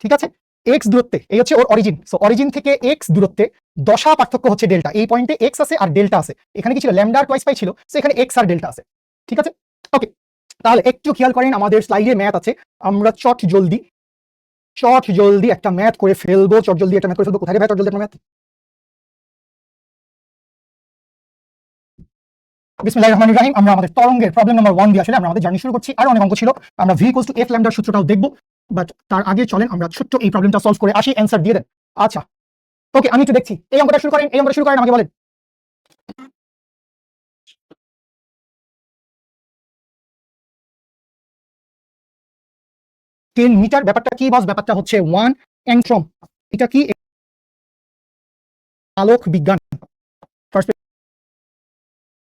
ঠিক আছে? এক্স দূরত্বে, এই হচ্ছে ওর অরিজিন। সো অরিজিন থেকে এক্স দূরত্বে দশা পার্থক্য হচ্ছে ডেল্টা। এই পয়েন্টে এক্স আছে আর ডেল্টা আছে। এখানে কি ছিল, ল্যামডা আর টোয়াইস পাই ছিল, সো এখানে এক্স আর ডেল্টা আছে। ঠিক আছে, ওকে। তাহলে একটু খেয়াল করেন, আমাদের স্লাইডে ম্যাথ আছে, আমরা চট জলদি একটা ম্যাথ করে ফেলবো। চট জলদি একটা ম্যাথ করে ফেলবো। কোথায় রে ভাই চট জলদি একটা ম্যাথ? বিসমিল্লাহির রহমানির রহিম। আমরা আমাদের তরঙ্গের প্রবলেম নাম্বার 1 দিয়ে আসলে আমরা আমাদের জার্নি শুরু করছি। আরো অনেক অঙ্ক ছিল, আমরা v ইকুয়ালস টু f ল্যামডার সূত্রটাও দেখব, বাট তার আগে চলেন আমরা ছোট্ট এই প্রবলেমটা সলভ করে আসি। অ্যানসার দিয়ে দেন। আচ্ছা, ওকে, আমি একটু দেখছি। এই অঙ্কটা শুরু করেন, আমাকে বলেন। 10 মিটার, ব্যাপারটা কি বস? ব্যাপারটা হচ্ছে 1 অ্যাংস্ট্রম। এটা কি? আলোক বিজ্ঞান। First,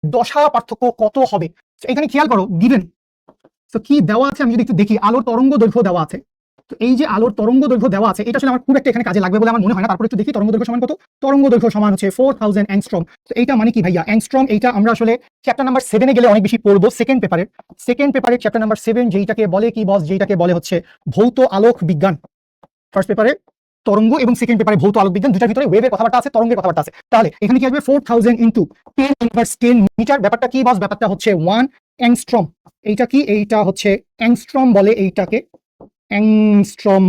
দশা পার্থক্য কত হবে? So, এখানে খেয়াল করো, গিভেন তো কি দেওয়া আছে আমি যদি একটু দেখি, আলোর তরঙ্গ দৈর্ঘ্য দেওয়া আছে। তো এই যে আলোর তরঙ্গ দৈর্ঘ্য দেওয়া আছে, এটা আসলে আমার খুব একটা এখানে কাজে লাগবে বলে আমার মনে হয় না। তারপর একটু দেখি তরঙ্গ দৈর্ঘ্য সমান কত। তরঙ্গ দৈর্ঘ্য সমান হচ্ছে 4000 অ্যাংস্ট্রম। তো এইটা মানে কি ভাইয়া? অ্যাংস্ট্রম এইটা আমরা আসলে চ্যাপ্টার নাম্বার 7 এ গেলে অনেক বেশি পড়বো। সেকেন্ড পেপারের চ্যাপ্টার নাম্বার 7, যেইটাকে বলে কি বস? যেইটাকে বলে হচ্ছে ভৌত আলোক বিজ্ঞান। ফার্স্ট পেপারে তরঙ্গ এবং সেকেন্ড পেপারে ভৌত আলোক বিজ্ঞান, দুটার ভিতরে ওয়েভের কথাবার্তা আছে, তরঙ্গের কথাবার্তা আছে। তাহলে এখানে কি আসবে? 4000 ইনটু 10 ইনভার্স 10 মিটার। ব্যাপারটা কি বস? ব্যাপারটা হচ্ছে 1 অ্যাংস্ট্রম। এইটা কি? এইটা হচ্ছে অ্যাংস্ট্রম বলে এইটাকে, অ্যাংস্ট্রম।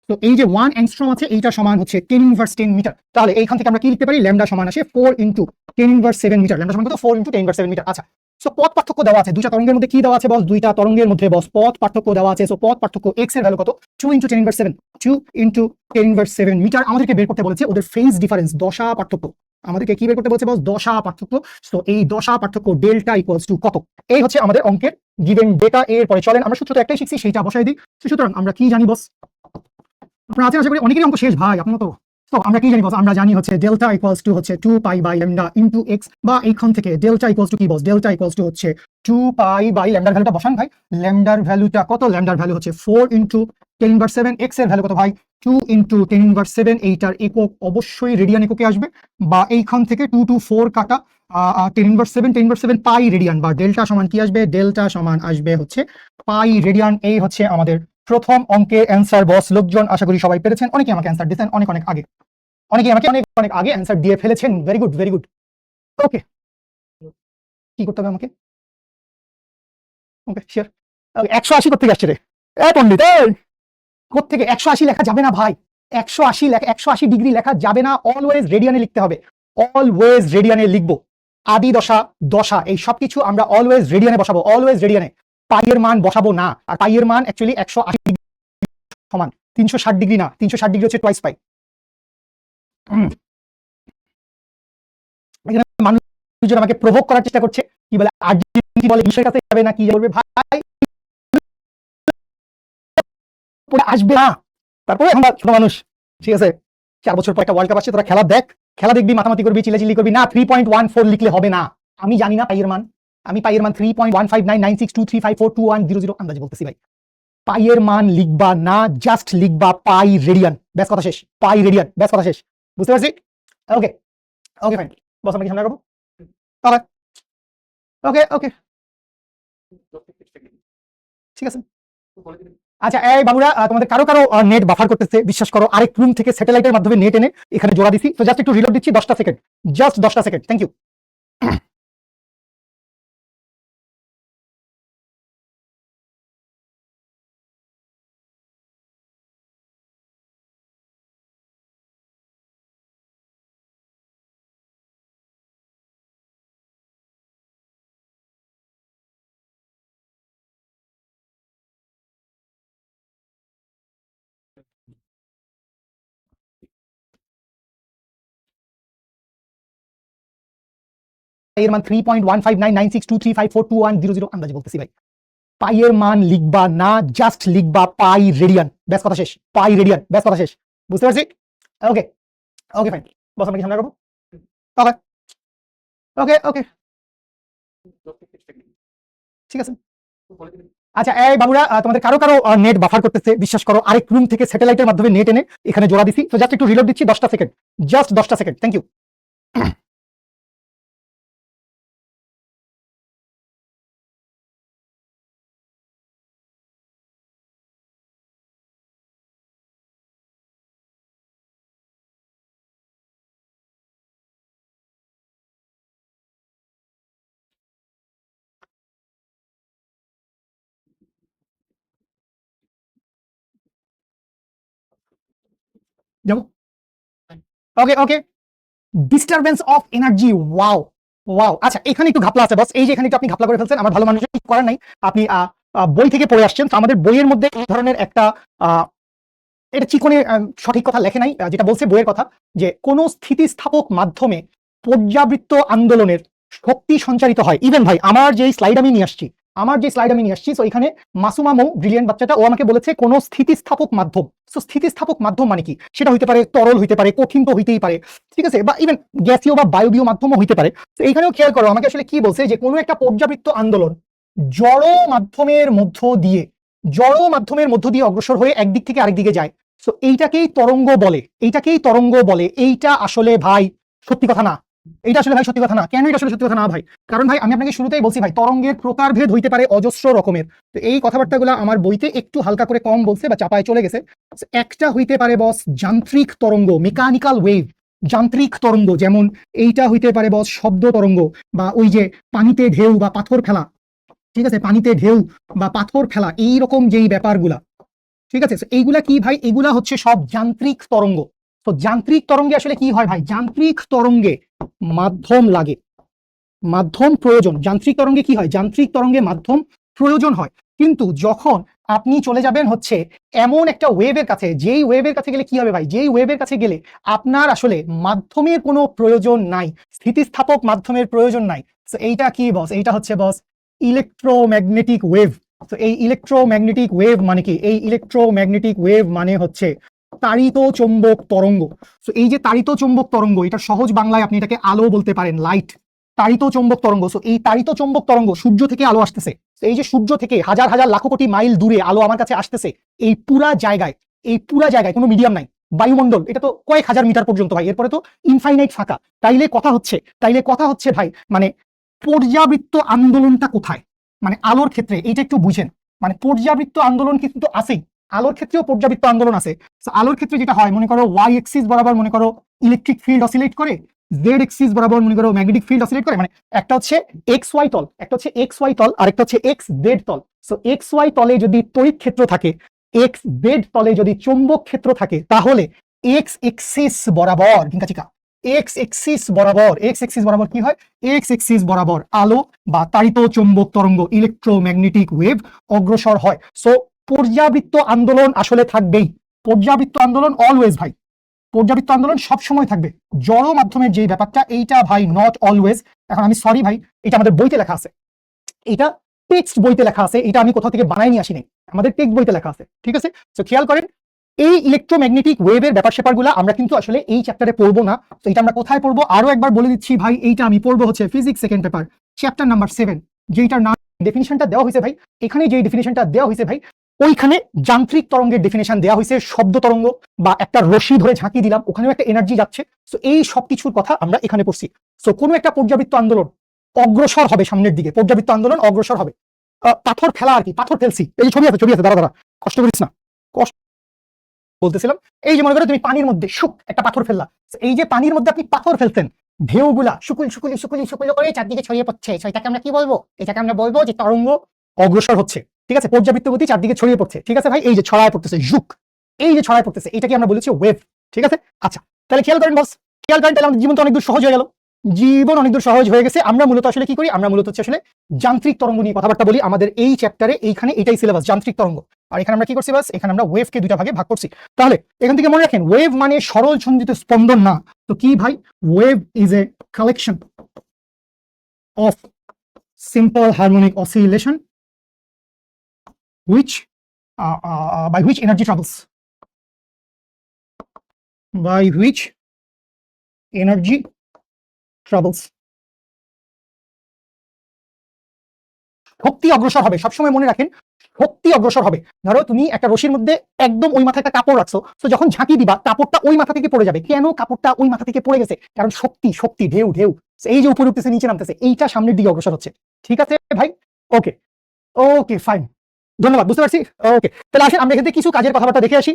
তো এই যে 1 অ্যাংস্ট্রম আছে, এইটা সমান হচ্ছে 10 ইনভার্স 10 মিটার। তাহলে এইখান থেকে আমরা কি লিখতে পারি? ল্যামডা সমান আসে 4 ইনটু 10 ইনভার্স 7 মিটার। ল্যামডা সমান কত? 4 ইনটু 10 ইনভার্স 7 মিটার। আচ্ছা, সো পথ পার্থক্য দেওয়া আছে দুইটা তরঙ্গের মধ্যে। কি দেওয়া আছে বস? দুইটা তরঙ্গের মধ্যে বস পথ পার্থক্য দেওয়া আছে। সো পথ পার্থক্য x এর ভ্যালু কত? 2 into 10 inverse 7, 2 into 10 inverse 7 metre. আমাদেরকে বের করতে বলেছে ওদের ফেজ ডিফারেন্স, দশা পার্থক্য। আমাদেরকে কি বের করতে বলছে বস? দশা পার্থক্য। সো এই দশা পার্থক্য ডেল্টা ইকুয়ালস টু কত? এই হচ্ছে আমাদের অঙ্কের গিভেন ডেটা। এর পরে চলেন আমরা সূত্র তো একটাই শিখছি, সেইটা বসাই দিই। সুতরাং আমরা কি জানি বস? আপনারা আছেন, আশা করি অনেকেরই অঙ্ক শেষ ভাই আপনার তো। তো আমরা কি জানি বস? আমরা জানি হচ্ছে ডেল্টা ইকুয়ালস টু হচ্ছে 2 pi by lambda into x, বা এইখান থেকে ডেল্টা ইকুয়ালস টু কি বস? ডেল্টা ইকুয়ালস টু হচ্ছে 2 পাই বাই ল্যামডার ভ্যালুটা বসান ভাই। ল্যামডার ভ্যালুটা কত? ল্যামডার ভ্যালু হচ্ছে 4 ইনটু 10 ইনভার্স 7। এক্স এর ভ্যালু কত ভাই? 2 ইনটু 10 ইনভার্স 7। এইটার একক অবশ্যই রেডিয়ান এককে আসবে, বা এইখান থেকে 2 টু 4 কাটা 10 ইনভার্স 7, 10 ইনভার্স 7 পাই রেডিয়ান, বা ডেল্টা সমান কি আসবে? ডেল্টা সমান আসবে হচ্ছে পাই রেডিয়ান। এই হচ্ছে আমাদের প্রথম অঙ্কের অ্যান্সার বস। লোকজন আশা করি সবাই পেরেছেন। অনেকে আমাকে অ্যান্সার দিয়েছেন অনেক অনেক আগে, অনেকে আমাকে অনেক অনেক আগে অ্যান্সার দিয়ে ফেলেছেন। Very good, very good. Okay, কি করতে হবে আমাকে? ওকে, শিওর। 180 কোথেকে আসছে রে? পণ্ডিত কোথেকে? 180 লেখা যাবে না ভাই। 180 লেখা, 180 ডিগ্রি লেখা যাবে না। অলওয়েজ রেডিয়ানে লিখতে হবে, অলওয়েজ রেডিয়ানে লিখবো। আদি দশা, দশা, এই সবকিছু আমরা অলওয়েজ রেডিয়ানে বসাবো, অলওয়েজ রেডিয়ানে। পাইয়ের মান বসাবো না। আর পাইয়ের মান অ্যাকচুয়ালি 180 ডিগ্রি সমান 360 ডিগ্রি না, 360 ডিগ্রি হচ্ছে টোয়াইস পাই। এখানে মানুষজন আমাকে প্রভোক করার চেষ্টা করছে, কি বলে আর্জেন্টিনা বলে বিশ্বের কাছে যাবে না, কি বলবে ভাই আসবে না। তারপরে আমরা ছোট মানুষ, ঠিক আছে, 4 বছর পর একটা ওয়ার্ল্ড কাপ আসছে, তোরা খেলা দেখ, খেলা দেখবি, মাতামাতি করবি, চিল্লাচিল্লি করবি না। 3.14 লিখলে হবে না। আমি জানি না পাইয়ের মান, আমি পাইয়ের মান 3.1599623542100 আন্দাজে বলতেছি ভাই। পাইয়ের মান লিখবা না, জাস্ট লিখবা পাই রেডিয়ান, ব্যাস কথা শেষ। পাই রেডিয়ান, ব্যাস কথা শেষ। বুঝতে পারছি? ওকে, ওকে ফাইন বস, আমরা কি সামনে রাখবো? তাহলে ওকে ওকে, ঠিক আছে। আচ্ছা এই বাবুরা, তোমাদের কারো কারো নেট বাফার করতেছে, বিশ্বাস করো। আরেক রুম থেকে স্যাটেলাইটের মাধ্যমে নেট এনে এখানে জোড়া দিছি। তো জাস্ট একটু রিলোড দিচ্ছি, 10টা সেকেন্ড, জাস্ট 10টা সেকেন্ড। Thank you. এর মান 3.1599623542100 আন্দাজে বলতেছি ভাই। পাইয়ের মান লিখবা না, জাস্ট লিখবা পাই রেডিয়ান, ব্যাস কথা শেষ। পাই রেডিয়ান, ব্যাস কথা শেষ। বুঝতে পারছি? ওকে ওকে ফাইন বস, আমরা কি সামনে রাখবো? ওকে ওকে ওকে, ঠিক আছে। আচ্ছা এই বাবুরা, তোমাদের কারো কারো নেট বাফার করতেছে, বিশ্বাস করো। আরেক রুম থেকে স্যাটেলাইটের মাধ্যমে নেট এনে এখানে জোড়া দিছি। তো জাস্ট একটু রিলোড দিচ্ছি, 10টা সেকেন্ড, জাস্ট 10টা সেকেন্ড। Thank you. যাবো। Okay okay, disturbance of energy. Wow wow, আচ্ছা এখানে একটু ঘাপলা আছে বস, এই যে এখানে একটু আপনি ঘাপলা করে ফেলছেন, আমার ভালো মানুষের কিছু করার নাই, আপনি বই থেকে পড়ে আসছেন, তো আমাদের বইয়ের মধ্যে এই ধরনের একটা এটা চিকনে সঠিক কথা লেখে নাই, যেটা বলছে বইয়ের কথা, যে কোন স্থিতিস্থাপক মাধ্যমে পর্যাবৃত্ত আন্দোলনের শক্তি সঞ্চারিত হয়। ইভেন ভাই আমার যে স্লাইড আমি নিয়ে আসছি, তো এখানে মাসুমা মৌ ব্রিলিয়েন্ট বাচ্চাটা, ও আমাকে বলেছে কোন স্থিতিস্থাপক মাধ্যম। তো স্থিতিস্থাপক মাধ্যম মানে কি, সেটা হইতে পারে তরল, হইতে পারে কঠিন, তো হইতেই পারে, ঠিক আছে, বা ইভেন গ্যাসীয় বা বায়বীয় মাধ্যমও হইতে পারে। তো এইখানেও খেয়াল করো আমাকে আসলে কি বলছে, যে কোনো একটা পর্যাবৃত্ত আন্দোলন জড় মাধ্যমের মধ্য দিয়ে অগ্রসর হয়ে একদিক থেকে আরেক দিকে যায়। সো এইটাকেই তরঙ্গ বলে। এইটা আসলে ভাই সত্যি কথা না, কেন এটা আসলে সত্যি কথা না ভাই? কারণ ভাই আমি আপনাকে শুরুতেই বলছি ভাই, তরঙ্গের প্রকারভেদ হইতে পারে অজস্র রকমের। তো এই কথাবার্তাগুলো আমার বইতে একটু হালকা করে কম বলছে বা চাপায় চলে গেছে। একটা হইতে পারে বস যান্ত্রিক তরঙ্গ, মেকানিক্যাল ওয়েভ, যান্ত্রিক তরঙ্গ, যেমন এইটা হইতে পারে বস শব্দ তরঙ্গ, বা ওই যে পানিতে ঢেউ বা পাথর ফেলা, ঠিক আছে, পানিতে ঢেউ বা পাথর ফেলা, এইরকম যেই ব্যাপারগুলা, ঠিক আছে, এইগুলা কি ভাই, এগুলা হচ্ছে সব যান্ত্রিক তরঙ্গ। তো যান্ত্রিক তরঙ্গে আসলে কি হয় ভাই, যান্ত্রিক তরঙ্গে মাধ্যম লাগে, মাধ্যম প্রয়োজন। যান্ত্রিক তরঙ্গে কি হয়, যান্ত্রিক তরঙ্গে মাধ্যম প্রয়োজন হয়। কিন্তু যখন আপনি চলে যাবেন হচ্ছে এমন একটা ওয়েভের কাছে, যেই ওয়েভের কাছে গেলে কি হবে ভাই, যেই ওয়েভের কাছে গেলে আপনার আসলে মাধ্যমের কোনো প্রয়োজন নাই, স্থিতিস্থাপক মাধ্যমের প্রয়োজন নাই। তো এইটা কি বস, এইটা হচ্ছে বস ইলেকট্রোম্যাগনেটিক ওয়েভ। তো এই ইলেকট্রোম্যাগনেটিক ওয়েভ মানে কি, এই ইলেকট্রোম্যাগনেটিক ওয়েভ মানে হচ্ছে তাড়িত চৌম্বক তরঙ্গ। তো এই যে তাড়িত চৌম্বক তরঙ্গ, এটা সহজ বাংলায় আপনি এটাকে আলো বলতে পারেন, লাইট। তাড়িত চৌম্বক তরঙ্গ, সো এই তাড়িত চৌম্বক তরঙ্গ, সূর্য থেকে আলো আসতেছে, এই যে সূর্য থেকে হাজার হাজার লাখ কোটি মাইল দূরে আলো আমার কাছে আসতেছে, এই পুরা জায়গায় কোনো মিডিয়াম নাই, বায়ুমণ্ডল এটা তো কয়েক হাজার মিটার পর্যন্ত ভাই, এরপরে তো ইনফাইনাইট ফাঁকা। তাইলে কথা হচ্ছে ভাই, মানে পর্যাবৃত্ত আন্দোলনটা কোথায়, মানে আলোর ক্ষেত্রে এইটা একটু বুঝেন, মানে পর্যাবৃত্ত আন্দোলন কিন্তু আছেই, আলোর ক্ষেত্রেও পর্যাবৃত্ত আন্দোলন আছে। আলোর ক্ষেত্রে যেটা হয়, মনে করো ওয়াই এক্সিস বরাবর মনে করো ইলেকট্রিক ফিল্ড অসিলেট করে, জেড এক্সিস বরাবর মনে করো ম্যাগনেটিক ফিল্ড অসিলেট করে, মানে একটা হচ্ছে এক্স ওয়াই তল, আর একটা হচ্ছে এক্স জেড তল। সো এক্স ওয়াই তলে যদি তড়িৎ ক্ষেত্র থাকে, এক্স জেড তলে যদি চৌম্বক ক্ষেত্র থাকে, তাহলে এক্স এক্সিস বরাবর কি হয়, এক্স এক্সিস বরাবর আলো বা তাড়িত চৌম্বক তরঙ্গ, ইলেকট্রোম্যাগনেটিক ওয়েভ অগ্রসর হয়। সো পর্যাবৃত্ত আন্দোলন আসলে থাকবেই, পর্যাবৃত্ত আন্দোলন অলওয়েজ ভাই, পর্যাবৃত্ত আন্দোলন সব সময় থাকবে। জড় মাধ্যমের যে ব্যাপারটা, এইটা ভাই নট অলওয়েজ। এখন আমি সরি ভাই, এটা আমাদের বইতে লেখা আছে, এটা টেক্সট বইতে লেখা আছে, এটা আমি কোথাও থেকে বানাই নিয়ে আসি নাই, আমাদের টেক্সট বইতে লেখা আছে, ঠিক আছে। তো খেয়াল করেন, এই ইলেকট্রোম্যাগনেটিক ওয়েভের ব্যাপার স্যাপারগুলো আমরা কিন্তু আসলে এই চ্যাপ্টারে পড়বো না। তো এটা আমরা কোথায় পড়বো আরো একবার বলে দিচ্ছি ভাই, এইটা আমি পড়বো হচ্ছে physics second paper chapter number 7, যেটার নাম ডেফিনিশনটা দেওয়া হয়েছে ভাই, এখানে যে ডেফিনিশনটা দেওয়া হয়েছে ভাই, ওইখানে যান্ত্রিক তরঙ্গের ডেফিনেশন দেওয়া হয়েছে, শব্দ তরঙ্গ বা একটা রশি ধরে ঝাঁকি দিলাম, ওখানেও একটা এনার্জি যাচ্ছে। সো এই সব কিছুর কথা আমরা এখানে পড়ছি। সো কোনো একটা পর্যাবৃত্ত আন্দোলন অগ্রসর হবে সামনের দিকে, পর্যাবৃত্ত আন্দোলন অগ্রসর হবে। পাথর ফেলা আর কি, পাথর ফেলছি, এই যে ছবি আছে, দাঁড়া কষ্ট করিস না, কষ্ট বলতেছিলাম। এই যে মনে করো তুমি পানির মধ্যে একটা পাথর ফেললা, এই যে পানির মধ্যে আপনি পাথর ফেলতেন, ঢেউগুলা শুকুল করে চারদিকে ছড়িয়ে পড়ছে, সেটাকে আমরা কি বলবো, এটাকে আমরা বলবো যে তরঙ্গ অগ্রসর হচ্ছে, ঠিক আছে, পর্যাবৃত্ত গতি চারদিকে ছড়িয়ে পড়ছে, ঠিক আছে ভাই, এই যে ছড়ায় পড়তেছে এটাকে আমরা বলেছি ওয়েভ, ঠিক আছে। আচ্ছা তাহলে খেয়াল করেন বস, তাহলে আমাদের জীবন তো অনেক দূর সহজ হয়ে গেছে। আমরা মূলত আসলে কি করি, আমরা মূলত হচ্ছে আসলে যান্ত্রিক তরঙ্গ নিয়ে কথাবার্তা বলি আমাদের এই চ্যাপ্টারে, এইখানে এটাই সিলেবাস, যান্ত্রিক তরঙ্গ। আর এখানে আমরা কি করছি বাস, এখানে আমরা ওয়েভকে দুইটা ভাগে ভাগ করছি। তাহলে এখান থেকে মনে রাখেন, ওয়েভ মানে সরল ছন্দিত স্পন্দন না, তো কি ভাই, wave is a collection of simple harmonic oscillation which by which energy travels, শক্তি অগ্রসর হবে, সবসময় মনে রাখেন শক্তি অগ্রসর হবে। ধরো তুমি একটা রশির মধ্যে একদম ওই মাথায় একটা কাপড় রাখছো, তো যখন ঝাঁকি দিবা কাপড়টা ওই মাথা থেকে পড়ে যাবে। কেন কাপড়টা ওই মাথা থেকে পড়ে গেছে, কারণ শক্তি ঢেউ, এই যে উপরে উঠতেছে নিচে নামতেছে, এইটা সামনের দিকে অগ্রসর হচ্ছে, ঠিক আছে ভাই। ওকে ফাইন, ধন্যবাদ, বুঝতে পারছি। ওকে তাহলে আসেন আমরা এখানে কিছু কাজের কথাবার্তা দেখে আসি।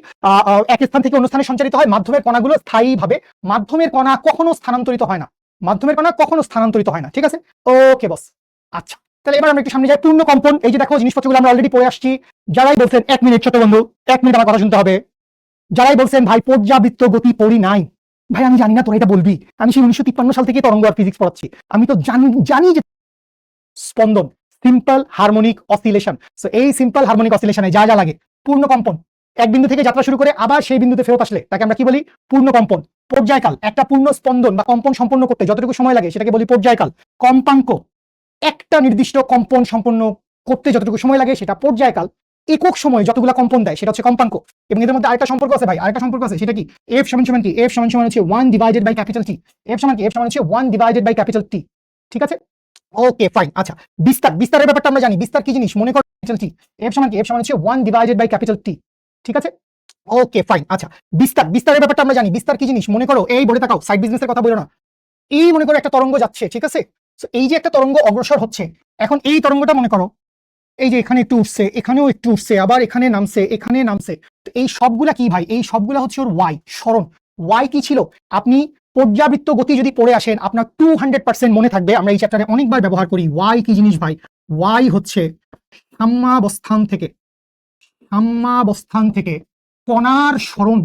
এক স্থান থেকে অন্য স্থানে সঞ্চারিত হয় মাধ্যমের কণাগুলো স্থায়ীভাবে, মাধ্যমের কণা কখনো স্থানান্তরিত হয় না, ঠিক আছে। ওকে বস, আচ্ছা তাহলে এবার আমরা একটু সামনে যাই। পূর্ণ কম্পন, এই যে দেখো জিনিসপত্রগুলো আমরা অলরেডি পড়ে আসছি। যারাই বলছেন 1 মিনিট ছোট বন্ধু, 1 মিনিট আমার কথা শুনতে হবে, যারাই বলছেন ভাই পর্যাবৃত্ত গতি পড়ি নাই, ভাই আমি জানি না তোরা এটা বলবি, আমি সেই 1953 সাল থেকে তরঙ্গ আর ফিজিক্স পড়াচ্ছি, আমি তো জানি জানি যে স্পন্দন, সিম্পল হারমোনিক অসিলেশন। সো এই সিম্পল হারমোনিক অসিলেশনে যা যা লাগে, পূর্ণ কম্পন, এক বিন্দু থেকে যাত্রা শুরু করে আবার সেই বিন্দুতে ফেরত আসলে তাকে আমরা কি বলি? পূর্ণ কম্পন। পর্যায়কাল, একটা পূর্ণ স্পন্দন বা কম্পন সম্পন্ন করতে যতটুকু সময় লাগে সেটাকে বলি পর্যায়কাল। কম্পাঙ্ক, একটা নির্দিষ্ট কম্পন সম্পন্ন করতে যতটুকু সময় লাগে সেটা পর্যায়কাল। একক সময় যতগুলো কম্পন দেয় সেটা হচ্ছে কম্পাঙ্ক। এবং এদের মধ্যে আরেকটা সম্পর্ক আছে ভাই, আরেকটা সম্পর্ক আছে, সেটা কি? এফ সমান সমান কি? এফ সমান সমান হচ্ছে 1 divided by capital T. F সমান কি? এফ সমান হচ্ছে 1 ডিভাইডেড বাই ক্যাপিটাল টি। ঠিক আছে, ওকে ফাইন। আচ্ছা, বিস্তার, বিস্তারের ব্যাপারটা আমরা জানি, বিস্তার কি জিনিস মনে করো, ক্যাপিটাল টি। এফ সমান কি? এফ সমান হচ্ছে 1 ডিভাইডেড বাই ক্যাপিটাল টি। ঠিক আছে, ওকে ফাইন। আচ্ছা, বিস্তার, বিস্তারের ব্যাপারটা আমরা জানি, বিস্তার কি জিনিস মনে করো, এই বলে তাকাও, সাইড বিজনেসের কথা বলো না। এই মনে করো একটা তরঙ্গ যাচ্ছে, ঠিক আছে? এই যে একটা তরঙ্গ অগ্রসর হচ্ছে, এখন এই তরঙ্গটা মনে করো এই যে এখানে একটু উঠছে, এখানেও একটু উঠছে, আবার এখানে নামছে, এখানে নামছে। তো এই সবগুলা কি ভাই? এই সবগুলা হচ্ছে ওর ওয়াই, সরণ। ওয়াই কি ছিল? আপনি পর্যাবৃত্ত গতি যদি পড়ে আসেন আপনার 200% মনে থাকবে, আমরা এই চ্যাপ্টারে অনেকবার ব্যবহার করি। ওয়াই কি জিনিস ভাই? ওয়াই হচ্ছে সাম্যাবস্থান থেকে, সাম্যাবস্থান থেকে কণার সরণ।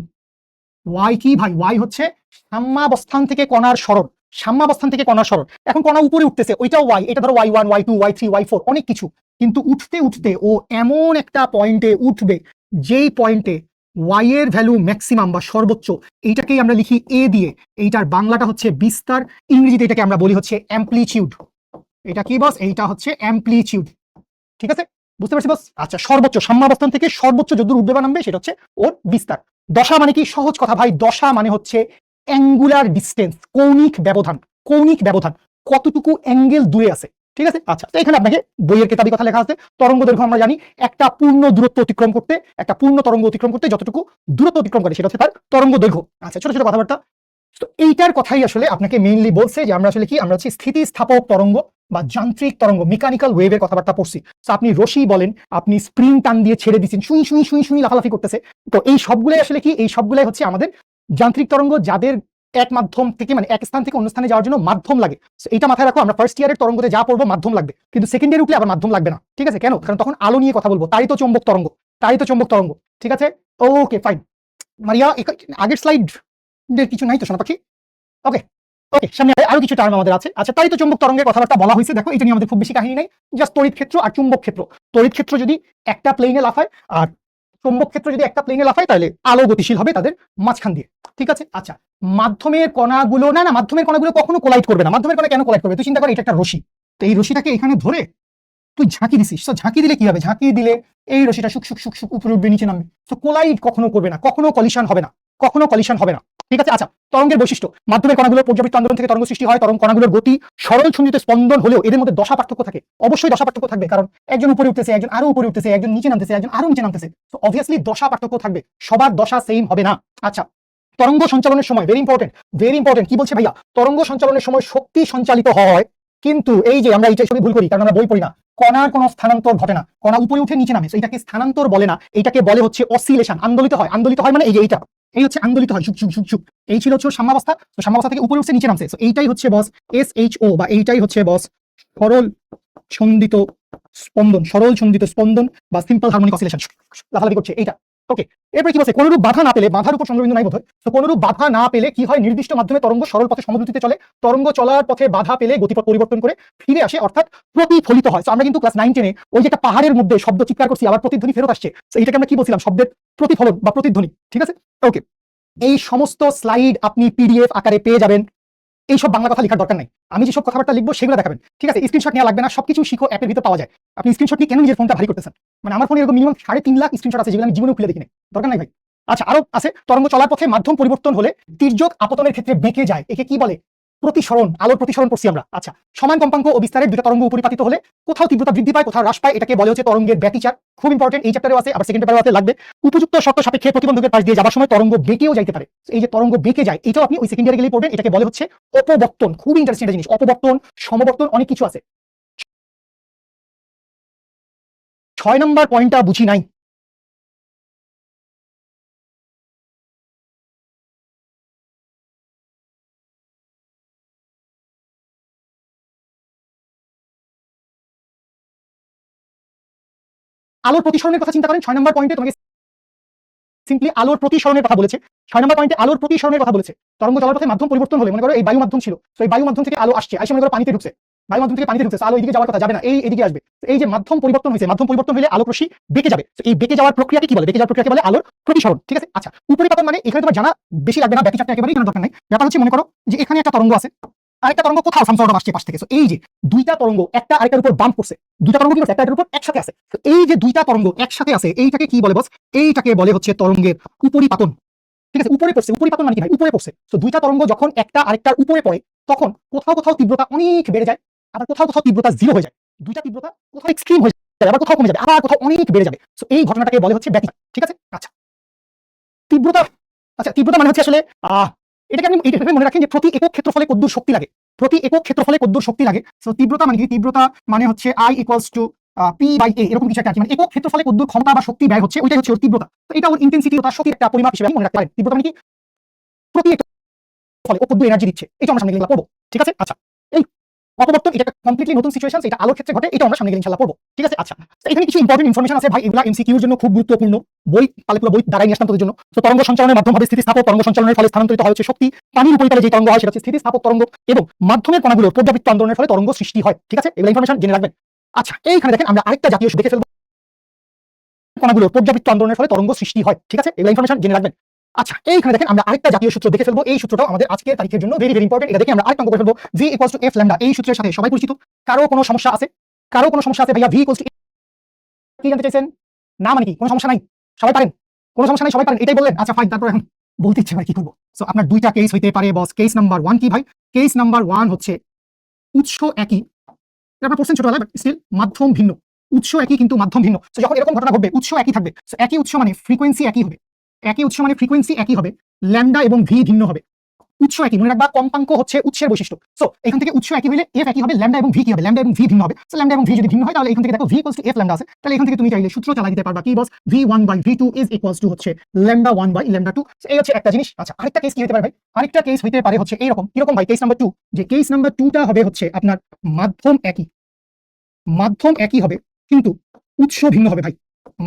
ওয়াই কি ভাই? ওয়াই হচ্ছে সাম্যাবস্থান থেকে কণার সরণ, সাম্যাবস্থান থেকে কণার সরণ। এখন কণা উপরে উঠতেছে, ওইটাও ওয়াই, এটা ধরো ওয়াই 1, ওয়াই 2, ওয়াই 3, ওয়াই 4, অনেক কিছু। কিন্তু উঠতে উঠতে ও এমন একটা পয়েন্টে উঠবে যেই পয়েন্টে ওয়াই এর ভ্যালু ম্যাক্সিমাম বা সর্বোচ্চ, এইটাকেই আমরা লিখি এ দিয়ে। এইটার বাংলাটা হচ্ছে বিস্তার, ইংরেজিতে এটাকে আমরা বলি হচ্ছে অ্যাম্প্লিটিউড। এটা কি বস? এইটা হচ্ছে অ্যাম্প্লিটিউড। ঠিক আছে, বুঝতে পারছি বস? আচ্ছা, সর্বোচ্চ সাম্যাবস্থান থেকে সর্বোচ্চ যতদূর উঠবে বা নামবে সেটা হচ্ছে ওর বিস্তার। দশা মানে কি? সহজ কথা ভাই, দশা মানে হচ্ছে অ্যাঙ্গুলার ডিসটেন্স, কৌণিক ব্যবধান। কৌণিক ব্যবধান, কতটুকু অ্যাঙ্গেল দূরে আছে। ঠিক আছে, আচ্ছা, তো এখানে আপনাকে বইয়ের কেতাবি কথা লেখা আছে, তরঙ্গ দৈর্ঘ্য আমরা জানি একটা পূর্ণ দূরত্ব অতিক্রম করতে, একটা পূর্ণ তরঙ্গ অতিক্রম করতে যতটুকু দূরত্ব অতিক্রম করে সেটা হচ্ছে তার তরঙ্গ দৈর্ঘ্য। আচ্ছা, ছোট ছোট কথাবার্তা। তো এইটার কথাই আসলে আপনাকে মেইনলি বলছে যে আমরা আসলে কি, আমরা হচ্ছে স্থিতিস্থাপক তরঙ্গ বা যান্ত্রিক তরঙ্গ, মেকানিক্যাল ওয়েভের কথাবার্তা পড়ছি। তো আপনি রশি বলেন, আপনি স্প্রিং টান দিয়ে ছেড়ে দিচ্ছেন, শুই শুই শুই শুই লাফালাফি করতেছে, তো এই সবগুলাই আসলে কি? এই সবগুলাই হচ্ছে আমাদের যান্ত্রিক তরঙ্গ, যাদের এক মাধ্যম থেকে মানে এক স্থান থেকে অন্য স্থানে যাওয়ার জন্য মাধ্যম লাগে। এটা মাথায় রাখো, আমরা ফার্স্ট ইয়ারের তরঙ্গতে যা পড়বো মাধ্যম লাগবে, কিন্তু সেকেন্ড ইয়ারে উঠলে আবার মাধ্যম লাগবে না। ঠিক আছে, কেন? কারণ তখন আলো নিয়ে কথা বলবো, তারিত চৌম্বক তরঙ্গ, তারিত চৌম্বক তরঙ্গ। ঠিক আছে, ওকে ফাইন। মারিয়া, আগের স্লাইড কিছু নাই তো সোনা পাখি? ওকে, ওকে, সামনে আরো কিছু টার্ম আমাদের আছে। আচ্ছা, তাই তো চুম্বক তরঙ্গের কথাবার্তা বলা হয়েছে, দেখো এটা নিয়ে আমাদের খুব বেশি কাহিনী নাই, জাস্ট তড়িৎ ক্ষেত্র আর চুম্বক ক্ষেত্র। তড়িৎ ক্ষেত্র যদি একটা প্লেনে লাফায় আর চুম্বক ক্ষেত্র যদি একটা প্লেনে লাফায় তাহলে আলো গতিশীল হবে তাদের মাঝখান দিয়ে। ঠিক আছে, আচ্ছা, মাধ্যমের কণাগুলো না, মাধ্যমের কণাগুলো কখনো কোলাইড করবে না। মাধ্যমের কণা কেন কোলাইড করবে? তুই চিন্তা কর, এটা একটা রশি, তো এই রশিটাকে এখানে ধরে তুই ঝাঁকি দিছিস, তো ঝাঁকি দিলে কি হবে? ঝাঁকি দিলে এই রশিটা শুক শুক শুক শুক উপরে উঠবে, নিচে নামবে। তো কোলাইড কখনো করবে না, কখনো কলিশন হবে না, কখনো কলিশন হবে না। ঠিক আছে, আচ্ছা, তরঙ্গের বৈশিষ্ট্য, মাধ্যমের কণাগুলো পর্যাবৃত্ত আন্দোলন থেকে তরঙ্গ সৃষ্টি হয়। তরঙ্গ কণাগুলোর গতি সরল ছন্দিত স্পন্দন হলেও এদের মধ্যে দশা পার্থক্য থাকে, অবশ্যই দশা পার্থক্য থাকবে, কারণ একজন উপরে উঠতেছে, একজন আরো উপরে উঠতেছে, একজন নিচে নামতেছে, একজন আরো নিচে নামতেছে, তো অবভিয়াসলি দশা পার্থক্য থাকবে, সবার দশা সেম হবে না। আচ্ছা, তরঙ্গ সঞ্চালনের সময় ভেরি ইম্পর্টেন্ট, ভেরি ইম্পর্টেন্ট, কি বলছে ভাইয়া? তরঙ্গ সঞ্চালনের সময় শক্তি সঞ্চালিত হয়, কিন্তু এই যে আমরা এইটাই সবই ভুল করি, কারণ আমরা বই পড়ি না। কণার কোনো স্থানান্তর ঘটে না, কণা উপরে উঠে নিচে নামে, এটাকে স্থানান্তর বলে না, এটাকে বলে হচ্ছে অসিলেশন। আন্দোলিত হয়, আন্দোলিত হয় মানে এই যে এইটা, এই হচ্ছে আন্দোলিত হয়, ঝুক ঝুক ঝুক ঝুক। এই ছিল হচ্ছে সাম্যাবস্থা, তো সাম্যাবস্থা থেকে উপরে উঠছে নিচে নামছে, তো এইটাই হচ্ছে বস SHO, বা এইটাই হচ্ছে বস সরল ছন্দিত স্পন্দন, সরল ছন্দিত স্পন্দন বা সিম্পল হারমোনিক অসিলেশন, লাফালাফি করছে এইটা। ওকে, এরপরে কি বলছে? কোনরূপ বাধা না পেলে, বাধার উপর চন্দ্রবিন্দু নাই বোধহয়, তো কোনরূপ বাধা না পেলে কি হয়? নির্দিষ্ট মাধ্যমে তরঙ্গ সরল পথে সমদ্রুতিতে চলে, তরঙ্গ চলার পথে বাধা পেলে গতিপথ পরিবর্তন করে ফিরে আসে, অর্থাৎ প্রতিফলিত হয়। তো আমরা কিন্তু ক্লাস 9-10-এ ওই যে একটা পাহাড়ের মধ্যে শব্দ চিৎকার করছি, আবার প্রতিধ্বনি ফেরত আসছে, তো এইটাকে আমরা কি বলছিলাম? শব্দের প্রতিফলন বা প্রতিধ্বনি। ঠিক আছে, ওকে, এই সমস্ত স্লাইড আপনি PDF আকারে পেয়ে যাবেন, এইসব বাংলা কথা লেখার দরকার নাই, আমি যেসব কথাবার্তা লিখবো সেগুলো দেখাবেন। ঠিক আছে, স্ক্রিনশট নেওয়া লাগবে না, সবকিছু শিখো অ্যাপের ভিতর পাওয়া যায়। আপনি স্ক্রিনশট নিয়ে কেন নিজের ফোনটা ভারী করতেছেন? মানে আমার ফোনে এরকম মিনিমাম 3.5 লাখ স্ক্রিনশট আছে, যেগুলো আমি জীবনে খুলে দেখিনি, দরকার নাই ভাই। আচ্ছা, আরো আছে, তরঙ্গ চলার পথে মাধ্যম পরিবর্তন হলে তির্যক আপতনের ক্ষেত্রে বেঁকে যায়, একে কি বলে? প্রতিসরণ, আলোর প্রতিসরণ করছি আমরা। আচ্ছা, সমান কম্পাঙ্ক ও বিস্তারের দুটো তরঙ্গ উপরিপাতিত হলে কোথাও তীব্রতা বৃদ্ধি পায়, কোথাও হ্রাস পায়, এটাকে বলে হচ্ছে তরঙ্গের ব্যতিচার। খুব ইম্পর্টেন্ট, এই চ্যাপ্টারেও আছে, আবার সেকেন্ড পেপারেও আছে, লাগবে। উপযুক্ত শর্ত সাপেক্ষে প্রতিবন্ধকের পাশ দিয়ে যাবার সময় তরঙ্গ বেঁকেও যাইতে পারে, এই যে তরঙ্গ বেঁকে যায়, এটাও আপনি ওই সেকেন্ড ইয়ারে গেলেই পড়বেন, এটাকে বলে হচ্ছে অপবর্তন। খুব ইন্টারেস্টিং একটা জিনিস, অপবর্তন, সমবর্তন, অনেক কিছু আছে। 6 নম্বর পয়েন্টটা বুঝি নাই। আলোর প্রতিসরণের কথা চিন্তা করেন, 6 নম্বর পয়েন্টে তোমাকে সিম্পলি আলোর প্রতিসরণের কথা বলেছে। 6 নম্বর পয়েন্টে আলোর প্রতিসরণের কথা বলেছে। তরঙ্গ চলার পথে মাধ্যম পরিবর্তন হলে, মনে করো এই বায়ু মাধ্যম ছিল, তো এই বায়ু মাধ্যম থেকে আলো আসছে, মনে করো পানিতে ঢুকছে, বায়ু মাধ্যম থেকে পানিতে ঢুকছে, আলো এইদিকে যাওয়ার কথা যাবে না, এদিকে আসবে। এই যে মাধ্যম পরিবর্তন হয়েছে, মাধ্যম পরিবর্তন হলে আলোক রশ্মি বেঁকে যাবে। তো এই বেঁকে যাওয়ার প্রক্রিয়াকে কি বলে? বেঁকে যাওয়ার প্রক্রিয়াকে বলে আলোর প্রতিসরণ। ঠিক আছে, আচ্ছা উপরিপাতন মানে এখানে তোমার জানা বেশি লাগবে না, ব্যাখ্যা চারটা একেবারেই জানার দরকার নাই। ব্যাপার হচ্ছে মনে করো যে এখানে একটা তরঙ্গ আছে, আরেকটা তরঙ্গ কোথাও সামসর্ট আসছে পাশ থেকে। এই যে দুইটা তরঙ্গ একটা আরেকটার উপর বাম্প করছে, দুইটা তরঙ্গ কি করছে? একটা আরেকটার উপর একসাথে আছে। তো এই যে দুইটা তরঙ্গ একসাথে আছে, এইটাকে কি বলে বস? এইটাকে বলে হচ্ছে তরঙ্গের উপরিপাতন। ঠিক আছে, উপরে পড়ছে। উপরিপাতন মানে কি ভাই? উপরে পড়ছে। তো দুইটা তরঙ্গ যখন একটা আরেকটার উপরে পড়ে, তখন কোথাও কোথাও তীব্রতা অনেক বেড়ে যায়, আবার কোথাও কোথাও তীব্রতা জিরো হয়ে যায়। দুইটা তীব্রতা কোথাও এক্সট্রিম হয়ে যায়, আবার কোথাও কমে যাবে, আবার কোথাও অনেক বেড়ে যাবে। তো এই ঘটনাটাকে বলে হচ্ছে ব্যতিক্রম। ঠিক আছে, আচ্ছা তীব্রতা, আচ্ছা তীব্রতা মানে হচ্ছে আসলে এটাকে আপনি এইভাবে মনে রাখেন যে প্রতি একক ক্ষেত্রফলে কদ্দূর শক্তি লাগে, প্রতি একক ক্ষেত্রফলে কদ্দূর শক্তি লাগে। সো তীব্রতা মানে কি? তীব্রতা মানে হচ্ছে I ইকুয়ালস টু P/A, এরকম কিছু একটা, মানে একক ক্ষেত্রফলে কদ্দূর ক্ষমতা বা শক্তি ব্যয় হচ্ছে, ওইটাই হচ্ছে ওর তীব্রতা। তো এটা ওর ইন্টেন্সিটি, ওটা শক্তির একটা পরিমাপ হিসেবে মনে রাখতে পারেন। তীব্রতা মানে কি? প্রতি একক ফলে ও কদ্দূর এনার্জি দিচ্ছে, এটা আমরা সামনে গেলে পড়বো। ঠিক আছে, আচ্ছা এই অপবর্তন এটা কমপ্লিটলি নতুন সিচুয়েশন, এটা আলোর ক্ষেত্রে ঘটে, এটা আমরা সামনে গেলে ইনশাআল্লাহ পড়বো। ঠিক আছে, আচ্ছা তো এখানে কিছু ইম্পর্টেন্ট ইনফরমেশন আছে ভাই, এগুলা এমসিকিউর জন্য খুব গুরুত্বপূর্ণ। বই পালে পুরো বই দাঁড়াই নিয়ে আসলাম তোদের জন্য। তো তরঙ্গ সঞ্চালনের মাধ্যম হবে স্থিতিস্থাপক, তরঙ্গ সঞ্চালনের ফলে স্থানান্তরিত হয় হচ্ছে শক্তি, পানির উপরিতলে যে তরঙ্গ হয় সেটা হচ্ছে স্থিতিস্থাপক তরঙ্গ, এবং মাধ্যমের কণাগুলোর পর্যাবৃত্ত আন্দোলনের ফলে তরঙ্গ সৃষ্টি হয়। ঠিক আছে, এগুলো ইনফরমেশন জেনে রাখবেন। আচ্ছা এইখানে দেখেন আমরা আরেকটা জাতীয় দেখে ফেলবো, কণাগুলোর পর্যাবৃত্ত আন্দোলনের ফলে তরঙ্গ সৃষ্টি হয়। ঠিক আছে, এগুলো ইনফরমেশন জেনে রাখবেন। আচ্ছা এইখানে দেখেন আমরা আরেকটা জাতীয় সূত্র দেখে ফেলবো, এই সূত্রটাও আমাদের আজকের তারিখের জন্য ভেরি ভেরি ইম্পর্টেন্ট। এটা দেখে আমরা আরেকটা অঙ্ক করে ফেলবো, v equals to f lambda. এই সূত্রের সাথে সবাই পরিচিত। কারো কোনো সমস্যা আছে? কারো কোনো সমস্যা আছে ভাইয়া? v ইকুয়ালস টু কি জানতে চাইছেন? না মানে কি? কোনো সমস্যা নাই, সবাই পারেন? কোনো সমস্যা নাই, সবাই পারেন, এটাই বললেন? আচ্ছা ফাইন, তারপর এখন বলতে ইচ্ছে ভাই কি করবো। সো আপনার দুইটা কেস হইতে পারে বস। কেস নাম্বার 1 কি ভাই? কেস নাম্বার 1 হচ্ছে উৎস একই, তারপর কোশ্চেন ছোটবেলায় বাট স্টিল মাধ্যম ভিন্ন। উৎস একই কিন্তু মাধ্যম ভিন্ন। তো যখন এরকম ঘটনা ঘটবে, উৎস একই থাকবে, সো একই উৎস মানে ফ্রিকোয়েন্সি একই হবে, একই উৎস মানে ফ্রিকোয়েন্সি একই হবে, ল্যাম্ডা এবং ভি ভিন্ন হবে। উৎস একই মনে রাখবা, কম্পাঙ্ক হচ্ছে উৎসের বৈশিষ্ট্য। সো এখান থেকে উৎস একই হলে এফ একই হবে, ল্যাম্ডা এবং ভি কি হবে? ল্যাম্ডা এবং ভি ভিন্ন হবে। সো ল্যাম্ডা এবং ভি যদি ভিন্ন হয়, তাহলে এখান থেকে দেখো V equals to F lambda আছে, তাহলে এখান থেকে তুমি চাইলে সূত্র চালা দিতে পারবা কি boss? v1 by v2 is equals to হচ্ছে ল্যাম্ডা 1 বাই ল্যাম্ডা 2। সো এই হচ্ছে একটা জিনিস। আচ্ছা আরেকটা কেস কি হতে পারে ভাই? আরেকটা কেস হইতে পারে হচ্ছে এইরকম। কিরকম ভাই? কেস নাম্বার 2, যে কেস নাম্বার 2টা হবে হচ্ছে আপনার মাধ্যম একই, মাধ্যম একই হবে কিন্তু উৎস ভিন্ন হবে ভাই।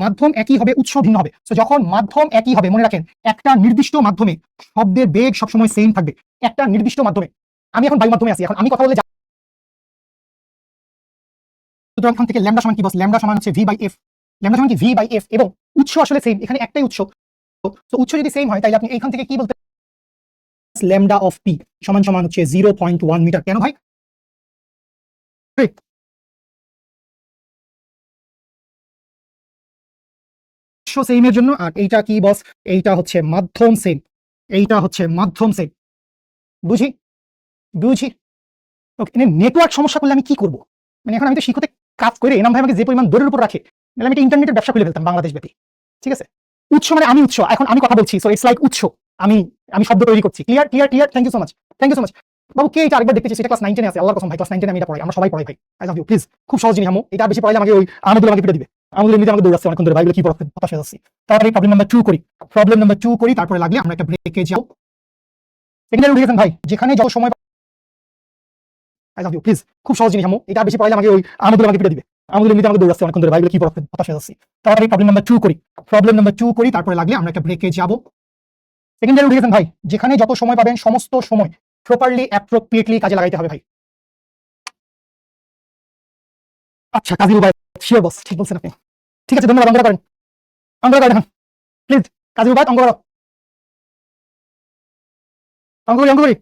মাধ্যম একই হবে, উৎস ভিন্ন হবে। তো যখন মাধ্যম একই হবে, মনে রাখেন একটা নির্দিষ্ট মাধ্যমে শব্দের বেগ সবসময় সেম থাকবে। একটা নির্দিষ্ট মাধ্যমে, আমি এখন বায়ু মাধ্যমে আছি, এখন আমি কথা বললে সুতরাং এখান থেকে ল্যাম্ডা সমান কি বস? ল্যাম্ডা সমান হচ্ছে ভি বাই এফ। ল্যাম্ডা সমান কি? ভি বাই এফ, এবং উৎস আসলে সেম, এখানে একটাই উৎস। তো উৎস যদি সেম হয়, তাহলে আপনি এইখান থেকে কি বলতে? ল্যাম্ডা অফ পি সমান সমান হচ্ছে 0.1 মিটার। কেন ভাই? সেম এর জন্য। আর এইটা কি বস? এইটা হচ্ছে মাধ্যম সেম, এইটা হচ্ছে মাধ্যম সেম। বুঝি বুঝি ওকে। নেটওয়ার্ক সমস্যা করলে আমি কি করব? মানে এখন আমি তো শিক্ষতে কাজ করে এনাম ভাই আমাকে যে পরিমাণ দৌড়ের উপর রাখে, তাহলে আমি একটা ইন্টারনেটের ব্যবসা খুলে ফেলতাম বাংলাদেশ ব্যাপী। ঠিক আছে, উৎস মানে আমি উৎস, এখন আমি কথা বলছি, সো ইটস লাইক উৎস, আমি আমি শব্দ তৈরি করছি। Clear clear clear, thank you so much, thank you so much. বাবু কে এটা আরেকবার দেখতে চাই? সেটা ক্লাস 9 10 আছে, আল্লাহর কসম ভাই ক্লাস 9 10 আমি এটা পড়াই, আমরা সবাই পড়াই ভাই। I love you, please. খুব সহজ জিনিস আমু, এটা বেশি পড়াইলে আমাকে ওই আহমদুল্লাহ আমাকে পিটে দিবে। আহমদুল্লাহ এমনিতে আমাকে দৌড়াচ্ছে অনেকক্ষণ ধরে, ভাই কি পড়াচ্ছেন, হতাশ হয়ে যাচ্ছি। তাড়াতাড়ি প্রবলেম নাম্বার 2 করি, প্রবলেম নাম্বার 2 করি, তারপরে লাগলে আমরা একটা ব্রেকে যাও। সেকেন্ডারি উঠে গেছেন ভাই, যেখানে যত সময়। I love you, please. খুব সহজ জিনিস আমু, এটা বেশি পড়াইলে আমাকে ওই আহমদুল্লাহ আমাকে পিটে দিবে। আহমদুল্লাহ এমনিতে আমাকে দৌড়াচ্ছে অনেকক্ষণ ধরে, ভাই কি পড়াচ্ছেন, হতাশ হয়ে যাচ্ছি। তাড়াতাড়ি প্রবলেম নাম্বার 2 করি, প্রবলেম নাম্বার 2 করি, তারপরে লাগলে আমরা একটা ব্রেকে যাব। সেকেন্ডারি উঠে গেছেন ভাই, যেখানে যত সময় পাবেন সমস্ত সময় প্রপারলি অ্যাপ্রোপ্রিয়েটলি কাজে লাগাইতে হবে ভাই। আচ্ছা কাজী রুবাই, শিওর বস, ঠিক বলছেন আপনি। ঠিক আছে, ধন্যবাদ। অঙ্ক করেন, অঙ্ক করেন এখন প্লিজ। কাজী রুবাই অঙ্ক করো, অঙ্ক করি, অঙ্ক করি।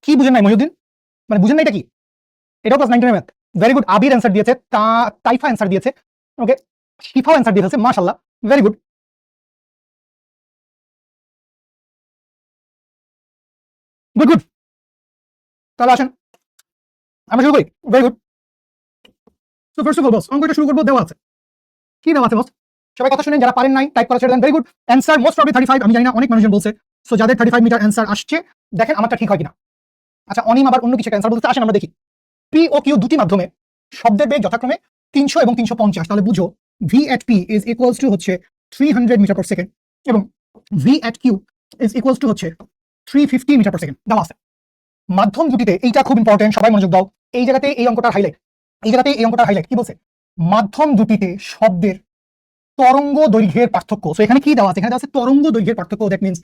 কি বুঝেন নাই মহিউদ্দিন? মানে বুঝেন না এটা কি? এটাও class 9 math. Very good. Abir answer দিয়েছে, তাইফা অ্যান্সার দিয়েছে, ওকে, শিফাও অ্যান্সার দিয়েছে, মাশাআল্লাহ, ভেরি গুড। Good good. তাহলে আসেন আমরা শুরু করি। Very good. So first of all boss, অঙ্কটা শুরু করবো, দেওয়া আছে। কি দেওয়া আছে বস? সবাই কথা শুনেন, যারা পারেন নাই টাইপ করা ছেড়ে দেন। Very good. Answer most probably 35, আমি জানি না, অনেক মানুষজন বলছে। সো যাদের 35 মিটার অ্যান্সার আসছে, দেখেন আমারটা ঠিক হয় কিনা। আচ্ছা অনিম আবার অন্য কিছু অ্যান্সার বলতে, আসেন আমরা দেখি। পি ও কিউ দুটি মাধ্যমে শব্দের বেগ যথাক্রমে 300 এবং 350, তাহলে বুঝো V at P is equals to হচ্ছে 300 মিটার পার সেকেন্ড এবং V at Q is equals to হচ্ছে 350 মিটার পার সেকেন্ড দেওয়া আছে। মাধ্যম দুটিতে এইটা খুব ইম্পর্টেন্ট, সবাই মনোযোগ দাও। এই জায়গাতে এই অঙ্কটার হাইলাইট কি বলছে, মাধ্যম দুটিতে শব্দের তরঙ্গ দৈর্ঘ্যের পার্থক্য। সো এখানে কি দেওয়া আছে, এখানে দেওয়া আছে তরঙ্গ দৈর্ঘ্যের পার্থক্য, that means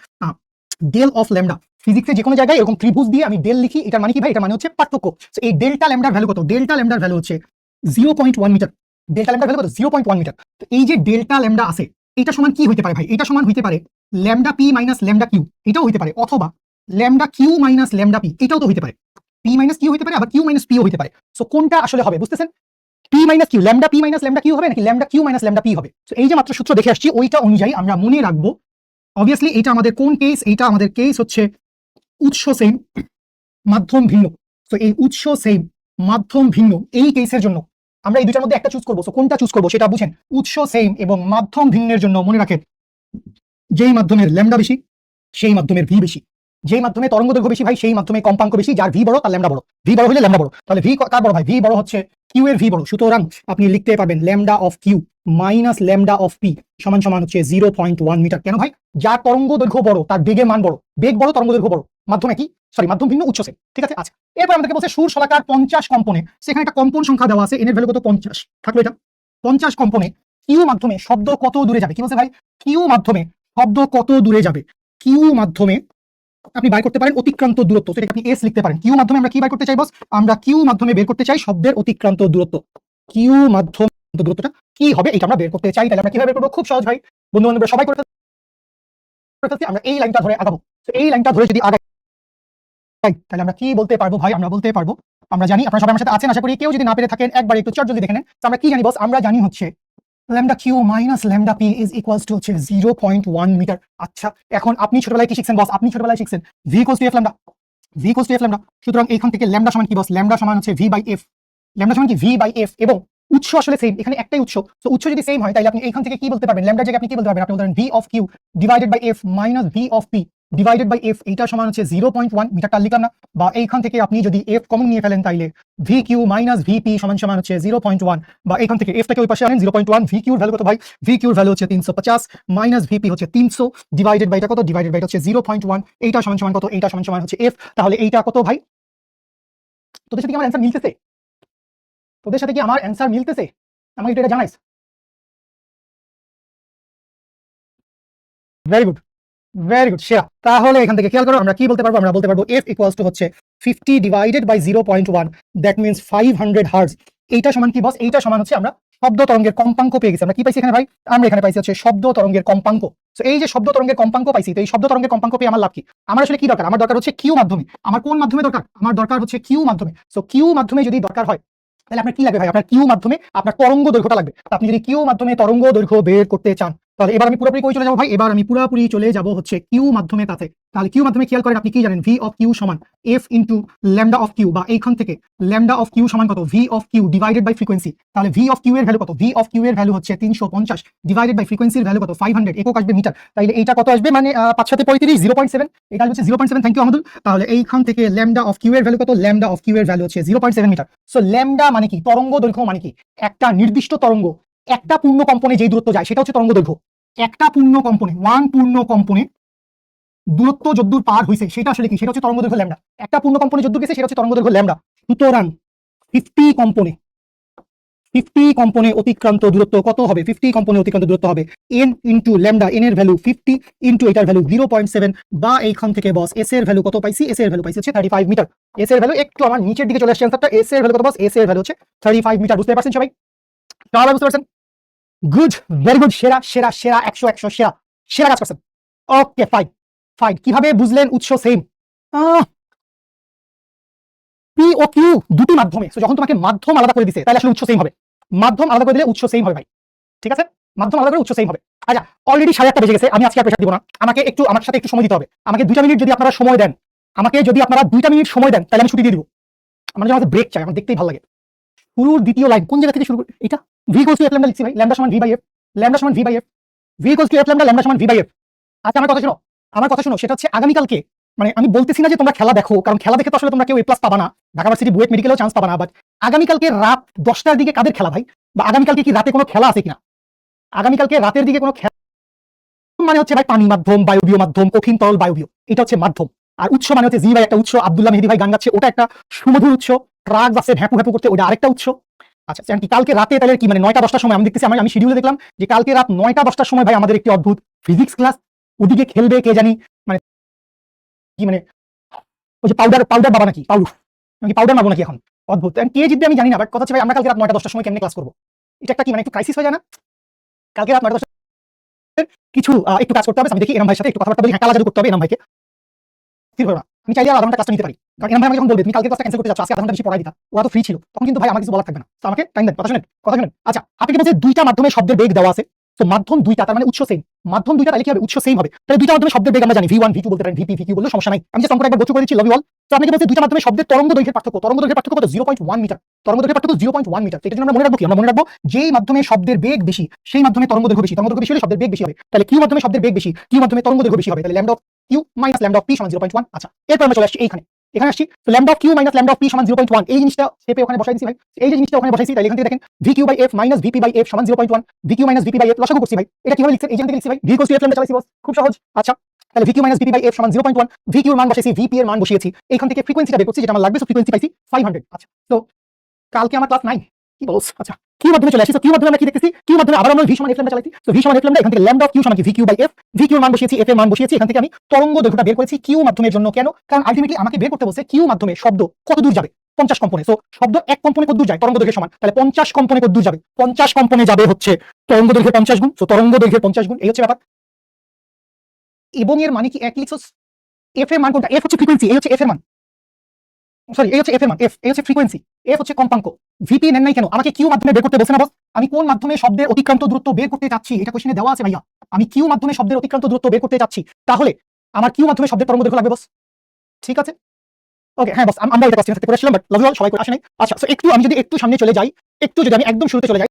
del of lambda. ফিজিক্সে যে কোনো জায়গায় এরকম ত্রিভুজ দিয়ে আমি ডেল লিখি, এটার মানে কি ভাই, এটা মানে হচ্ছে পার্থক্য। সো এই ডেল্টা ল্যামডার ভ্যালু কত, ডেল্টা ল্যামডার ভ্যালু হচ্ছে 0.1 মিটার। ডেল্টা ল্যামডার ভ্যালু কত, 0.1 মিটার। তো এই যে ডেল্টা ল্যামডা আছে, এটা সমান কি হইতে পারে ভাই, এটা সমান হইতে পারে lambda P minus lambda Q, এটাও হইতে পারে, অথবা lambda Q minus lambda P, এটাও তো হইতে পারে। পি মাইনাস কিউ হইতে পারে, আবার কিউ মাইনাস পিও হইতে পারে। সো কোনটা আসলে হবে বুঝতেছেন, P minus Q, lambda P minus lambda Q হবে নাকি lambda Q minus lambda P হবে। সো এই যে মাত্র সূত্র দেখে আসছি, ওইটা অনুযায়ী আমরা মনে রাখবো। অবভিয়াসলি এটা আমাদের কোন কেস, এইটা আমাদের কেস হচ্ছে উৎস সেম মাধ্যম ভিন্ন। সো এই উৎস সেম মাধ্যম ভিন্ন এই কেসের জন্য আমরা এই দুটার মধ্যে একটা চুজ করবো। সো কোনটা চুজ করবো সেটা বুঝেন। উৎস সেম এবং মাধ্যম ভিন্নের জন্য মনে রাখেন, যেই মাধ্যমের ল্যামডা বেশি সেই মাধ্যমের ভি বেশি, যেই মাধ্যমে তরঙ্গ দৈর্ঘ্য বেশি ভাই সেই মাধ্যমে কম্পাঙ্ক বেশি, যার ভি বড় তার ল্যামডা বড়, ভি বড় হলে ল্যামডা বড়। তাহলে ভি কার বড় ভাই, ভি বড় হচ্ছে কিউ এর ভি বড়। সুতরাং আপনি লিখতে পারবেন lambda of Q minus lambda of P সমান সমান হচ্ছে 0.1 মিটার। কেন ভাই, যার তরঙ্গ দৈর্ঘ্য বড় তার বেগের মান বড়, বেগ বড় তরঙ্গ দৈর্ঘ্য বড়, মাধ্যমে কি মাধ্যম ভিন্ন উৎস সেম, ঠিক আছে। আচ্ছা, এরপর আমাদেরকে বলছে সুর শলাকার 50 কম্পনে, সেখানে একটা কম্পন সংখ্যা দেওয়া আছে, এন এর ভ্যালু কত 50 থাকলো। এটা 50 কম্পনে কিউ মাধ্যমে শব্দ কত দূরে যাবে, কি বলছে ভাই, কিউ মাধ্যমে শব্দ কত দূরে যাবে। কিউ মাধ্যমে আপনি বাইর করতে পারেন অতিক্রান্ত দূরত্ব, সেটাকে আপনি এস লিখতে পারেন। কিউ মাধ্যমে আমরা কি বাইর করতে চাই বস, আমরা কিউ মাধ্যমে বের করতে চাই শব্দের অতিক্রান্ত দূরত্ব। কিউ মাধ্যম দূরত্বটা কি হবে এটা আমরা বের করতে চাই। তাহলে আমরা কিভাবে বের করবো, খুব সহজ ভাই, বন্ধু বান্ধবরা সবাই করতে, আমরা এই লাইনটা ধরে আগাবো। তো এই লাইনটা ধরে যদি আগাই তাহলে আমরা কি বলতে পারবো ভাই, আমরা বলতে পারবো, আমরা জানি আপনারা সবাই আমার সাথে আছেন আশা করি, কেউ যদি না পেরে থাকেন একবার একটু চট জলদি দেখে নেন। তো আমরা কি জানি বস, আমরা জানি হচ্ছে lambda Q minus lambda P is equals to হচ্ছে 0.1 মিটার। আচ্ছা, এখন আপনি ছোটবেলায় কি শিখছেন বস, আপনি ছোটবেলায় শিখছেন V equals to F lambda, V equals to F lambda. সুতরাং এইখান থেকে ল্যামডা সমান কি বস, ল্যামডা সমান হচ্ছে ভি বাই এফ, ল্যামডা সমান কি ভি বাই এফ। এবং উৎস আসলে সেম, এখানে একটাই উৎস। তো উৎস যদি সেম হয় তাহলে আপনি এইখান থেকে কি বলতে পারবেন, ল্যামডার জায়গায় আপনি কি বলতে পারবেন, আপনি বলতে V of Q divided by F minus V of P divided by F, এইটা সমান হচ্ছে 0.1 মিটারটা লিখলাম না। বা এইখান থেকে আপনি যদি এফ কমন নিয়ে ফেলেন তাইলে V Q minus V P সমান সমান হচ্ছে 0.1, বা এইখান থেকে এফটাকে ওই পাশে আনেন 0.1, ভি কিউর ভ্যালু কত ভাই, ভি কিউর ভ্যালু হচ্ছে 350 মাইনাস ভিপি হচ্ছে 300 ডিভাইডেড বাই এটা কত, ডিভাইডেড বাই এটা হচ্ছে 0.1, এইটা সমান সমান কত, এইটা সমান সমান হচ্ছে এফ। তাহলে এইটা কত ভাই, তোদের সাথে কি আমার অ্যান্সার মিলতেছে, তোদের সাথে কি আমার অ্যান্সার মিলতেছে, আমাকে একটু এটা জানাইস। ভেরি গুড, ভেরি গুড, সেরা। তাহলে এখান থেকে খেয়াল করো আমরা কি বলতে পারবো, আমরা বলতে পারবো এফ ইকুয়ালস টু হচ্ছে 50 divided by 0.1, that means 500 hertz. এইটা সমান কি বস, এইটা সমান হচ্ছে আমরা শব্দ তরঙ্গের কম্পাঙ্ক পেয়ে গেছি। আমরা কি পাইছি এখানে ভাই, আমরা এখানে পাইছি হচ্ছে শব্দ তরঙ্গের কম্পাঙ্ক। তো এই যে শব্দ তরঙ্গের কম্পাঙ্ক পাইছি, তো এই শব্দ তরঙ্গের কম্পাঙ্ক পেয়ে আমার লাভ কি, আমার আসলে কি দরকার, আমার দরকার হচ্ছে কিউ মাধ্যমে। আমার কোন মাধ্যমে দরকার, আমার দরকার হচ্ছে কিউ মাধ্যমে। সো কিউ মাধ্যমে যদি দরকার হয় তাহলে আপনার কি লাগবে ভাই, আপনার কিউ মাধ্যমে আপনার তরঙ্গ দৈর্ঘ্যটা লাগবে। আপনি যদি কিউ মাধ্যমে তরঙ্গ দৈর্ঘ্য বের করতে চান তাহলে এবার আমি পুরোপুরি কই চলে যাবো ভাই, এবার আমি পুরোপুরি চলে যাব হচ্ছে কিউ মাধ্যমে কাছে। তাহলে কিউ মাধ্যমে খেয়াল করেন আপনি কি জানেন, ভি অফ কিউ সমান F into lambda of Q, বা এইখান থেকে ল্যামডা অফ কিউ সমান কত, V of Q divided by frequency. তাহলে ভি অফ কিউ এর ভ্যালু কত, ভি অফ কিউ এর ভ্যালু হচ্ছে 350 ডিভাইডেড বাই ফ্রিকোয়েন্সির ভ্যালু কত 500, একক আসবে মিটার। তাহলে এইটা কত আসবে, মানে 5 7 35 0.7, এটা হচ্ছে 0.7। থ্যাংক ইউ আমাদের। তাহলে এইখান থেকে ল্যামডা অফ কিউ এর ভ্যালু কত, ল্যামডা অফ কিউ এর ভ্যালু হচ্ছে 0.7 মিটার। সো ল্যামডা মানে কি, তরঙ্গ দৈর্ঘ্য মানে কি, একটা নির্দিষ্ট তরঙ্গ একটা পূর্ণ কম্পনে যেই দূরত্ব যায় সেটা হচ্ছে তরঙ্গ দৈর্ঘ্য। একটা পূর্ণ কম্পনে, ওয়ান পূর্ণ কম্পনে দূরত্ব যদ্দূর পার হইছে সেটা আসলে কি, সেটা হচ্ছে তরঙ্গ দৈর্ঘ্য ল্যামডা। একটা পূর্ণ কম্পনে যদ্দূর গেছে সেটা হচ্ছে তরঙ্গ দৈর্ঘ্য ল্যামডা। সুতরাং 50 কম্পনে অতিক্রান্ত দূরত্ব কত হবে, 50 কম্পনে অতিক্রান্ত দূরত্ব হবে n ইন্টু ল্যামডা, n এর ভ্যালু 50 ইন্টু এটার ভ্যালু 0.7, বা এইখান থেকে বস এস এর ভ্যালু কত পাইছি, এস এর ভ্যালু পাইছি হচ্ছে 35 মিটার। এস এর ভ্যালু একটু আমার নিচের দিকে চলে আসছে অ্যান্সারটা, এস এর ভ্যালু কত বস, এস এর ভ্যালু হচ্ছে 35 মিটার। বুঝতে পারছেন সবাই, সবাই বুঝতে পারছেন, গুড, ভেরি গুড, সেরা সেরা সেরা, 100 100, সেরা সেরা কাজ করছেন। ওকে ফাইন ফাইন, কিভাবে বুঝলেন উৎস সেম, পি ও কিউ দুটি মাধ্যমে। সো যখন তোমাকে মাধ্যম আলাদা করে দিছে তাহলে আসলে উৎস সেম হবে, মাধ্যম আলাদা করে দিলে উৎস সেম হবে ভাই, ঠিক আছে, মাধ্যম আলাদা করে উৎস সেম হবে। আচ্ছা, অলরেডি 1:30 বেজে গেছে, আমি আজকে আর প্রেসার দিব না, আমাকে একটু আমার সাথে একটু সময় দিতে হবে। আমাকে 2টা মিনিট যদি আপনারা সময় দেন, আমাকে যদি আপনারা 2টা মিনিট সময় দেন তাহলে আমি ছুটি দিয়ে দিব। আমার যখন ব্রেক চাই, আমার দেখতেই ভালো লাগে। শুরুর দ্বিতীয় লাইন কোন জায়গা থেকে শুরু করি, এটা V equals to F lambda লিখছি ভাই, ল্যামডা সমান ভি বাই এফ, ল্যামডা সমান V by F, V equals to F lambda, lambda সমান ভি বাই এফ। আচ্ছা আমার কথা শোনো, আমার কথা শোনো, সেটা হচ্ছে আগামীকালকে, মানে আমি বলতেছি না যে তোমরা খেলা দেখো, কারণ খেলা দেখে তো আসলে তোমরা কেউ এ প্লাস পাবা না, ঢাকা ভার্সিটি বুয়েট মেডিকেলেও চান্স পাবা না, বাট আগামীকালকে রাত 10টার দিকে কাদের খেলা ভাই, বা আগামীকালকে কি রাতে কোনো খেলা আছে কিনা? আগামীকালকে রাতের দিকে কোনো খেলা মানে হচ্ছে ভাই পানি মাধ্যম, বায়বীয় মাধ্যম, কঠিন তরল বায়বীয়, এটা হচ্ছে মাধ্যম। আর উৎস মানে হচ্ছে জি ভাই একটা উৎস, আব্দুল্লাহ মেহেদী ভাই গান গাচ্ছে ওটা একটা সুমধুর উৎস, ট্রাক আছে ভ্যাপু ভ্যাপু করতে ওটা আরেকটা উৎস। আচ্ছা কি কালকে রাতে তাহলে কি মানে 9টা 10টার সময় আমি দেখতেছি, আমি শিডিউলে দেখলাম যে কালকে রাত 9টা 10টার সময় ভাই আমাদের একটি অদ্ভুত ফিজিক্স ক্লাস, ওদিকে খেলবে কে জানি, মানে কি মানে ওই যে পাউডার বাবা নাকি পাউডার মারবো নাকি এখন, অদ্ভুত। কে জিতবে আমি জানি না, বাট কথা হচ্ছে ভাই আমরা কালকে রাত 9টা 10টার সময় কেমনে ক্লাস করবো? এটা একটা কি মানে একটু ক্রাইসিস হয়ে যায় না? কালকে রাত 9টা 10টা কিছু একটু কাজ করতে হবে। আমি দেখি এনাম ভাইয়ের সাথে একটু কথাবার্তা বলি, হ্যাঁ কালা জাদু করতে হবে এনাম ভাইকে, স্থির হবে না। আমি চাইলে আর আধা ঘন্টা ক্লাসটা নিতে পারি, কারণ এনাম ভাই আমাকে যখন বলবে তুমি কালকে ক্লাসটা ক্যান্সেল করতে যাচ্ছ, আজকে আধা ঘন্টা বেশি পড়াই দিতা, ওরা তো ফ্রি ছিল, তখন কিন্তু ভাই আমার কিছু বলার থাকবে না। তো আমাকে টাইম দেন, কথা শুনেন। আচ্ছা আপনি বলছেন দুইটা মাধ্যমে শব্দের বেগ দেওয়া আছে, তো মাধ্যম দুইটা তার মানে উৎস সেম, মাধ্যম দুইটা তাহলে কি হবে? উৎস সেম হবে, তাহলে দুইটা মাধ্যমে শব্দের বেগ আমরা জানি V1 V2 বলতে পারেন, VP VQ বললে সমস্যা নাই। আমি যে সংখ্যাটা একবার গোচর করেছি লবি অল। তো আপনাকে বলছে দুইটা মাধ্যমে শব্দের তরঙ্গ দৈর্ঘ্যের পার্থক্য কত? 0.1 মিটার। তরঙ্গ দৈর্ঘ্যের পার্থক্য 0.1 মিটার। এটার জন্য আমরা মনে রাখবো কি? আমরা মনে রাখবো যেই মাধ্যমে শব্দের বেগ বেশি সেই মাধ্যমে তরঙ্গ দৈর্ঘ্য বেশি, হলে শব্দের বেগ বেশি হবে। তাহলে কিউ মাধ্যমে শব্দের বেগ বেশি, কিউ মাধ্যমে তরঙ্গ দৈর্ঘ্য বেশি হবে, তাহলে lambda of Q minus lambda of P সমান 0.1। আচ্ছা এরপর আমরা চলে আসছি এখানে আসছি, তো lambda of Q minus lambda of P সমান 0.1, এই জিনিসটা স্টেপে ওখানে বসাই দিছি ভাই, এই যে জিনিসটা ওখানে বসাইছি, তাহলে এখান থেকে দেখেন VQ by F minus VP by F সমান 0.1, VQ minus VP by F লসাগু করছি ভাই, এটা কিভাবে লিখছেন? এই যে লিখছি ভাই V equals to F lambda চালাইছি বস, খুব সহজ। আচ্ছা তাহলে VQ minus VP by F সমান 0.1, VQ এর মান বসাইছি, VP এর মান বসিয়েছি, এখান থেকে ফ্রিকোয়েন্সিটা বের করছি যেটা আমার লাগবে, সো ফ্রিকোয়েন্সি পাইছি 500। আচ্ছা তো কালকে আমার ক্লাস 9 কি বলছ? আচ্ছা কিউ মাধ্যমে চলে আসি, তো কিউ মাধ্যমে আমরা কি দেখতেছি? কিউ মাধ্যমে আবার আমরা V সমান F ল্যামডা চালাইছি, তো V সমান F ল্যামডা, এখান থেকে ল্যামডা অফ কিউ সমান কি VQ বাই F, VQ এর মান বসিয়েছি, F এর মান বসিয়েছি, এখান থেকে আমি তরঙ্গ দৈর্ঘ্যটা বের করেছি কিউ মাধ্যমের জন্য। কেন? কারণ আলটিমেটলি আমাকে বের করতে বলছে কিউ মাধ্যমে শব্দ কত দূর যাবে, 50 কম্পনে। সো শব্দ এক কম্পনে কত দূর যায় তরঙ্গ দৈর্ঘ্যের সমান, তাহলে 50 কম্পনে কত দূর যাবে? 50 কম্পনে যাবে হচ্ছে তরঙ্গ দৈর্ঘ্যের 50 গুণ, সো তরঙ্গ দৈর্ঘ্যের 50 গুণ, এই হচ্ছে ব্যাপার। এবং এর মানে কি এক লিখছস? F এর মান কোনটা? F হচ্ছে ফ্রিকোয়েন্সি, এই হচ্ছে F এর মান, সরি এই হচ্ছে F এর মান, এই হচ্ছে ফ্রিকোয়েন্সি, F হচ্ছে কম্পাঙ্ক। VP নেন নাই কেন? আমাকে কিউ মাধ্যমে বের করতে বলছে না বস? আমি কোন মাধ্যমে শব্দের অতিক্রান্ত দূরত্ব বের করতে চাচ্ছি এটা কোশ্চেনে দেওয়া আছে ভাইয়া। আমি কিউ মাধ্যমে শব্দের অতিক্রান্ত দূরত্ব বের করতে চাচ্ছি, তাহলে আমার কিউ মাধ্যমে শব্দের তরঙ্গ দৈর্ঘ্য লাগবে বস, ঠিক আছে? ওকে হ্যাঁ বস, আমরা এটা কোশ্চেন থেকে পড়েছিলাম, বাট লাভ ইউ অল, সবাই করে আসে নাই। আচ্ছা সো একটু আমি যদি একটু সামনে চলে যাই, যদি আমি একদম শুরুতে চলে যাই,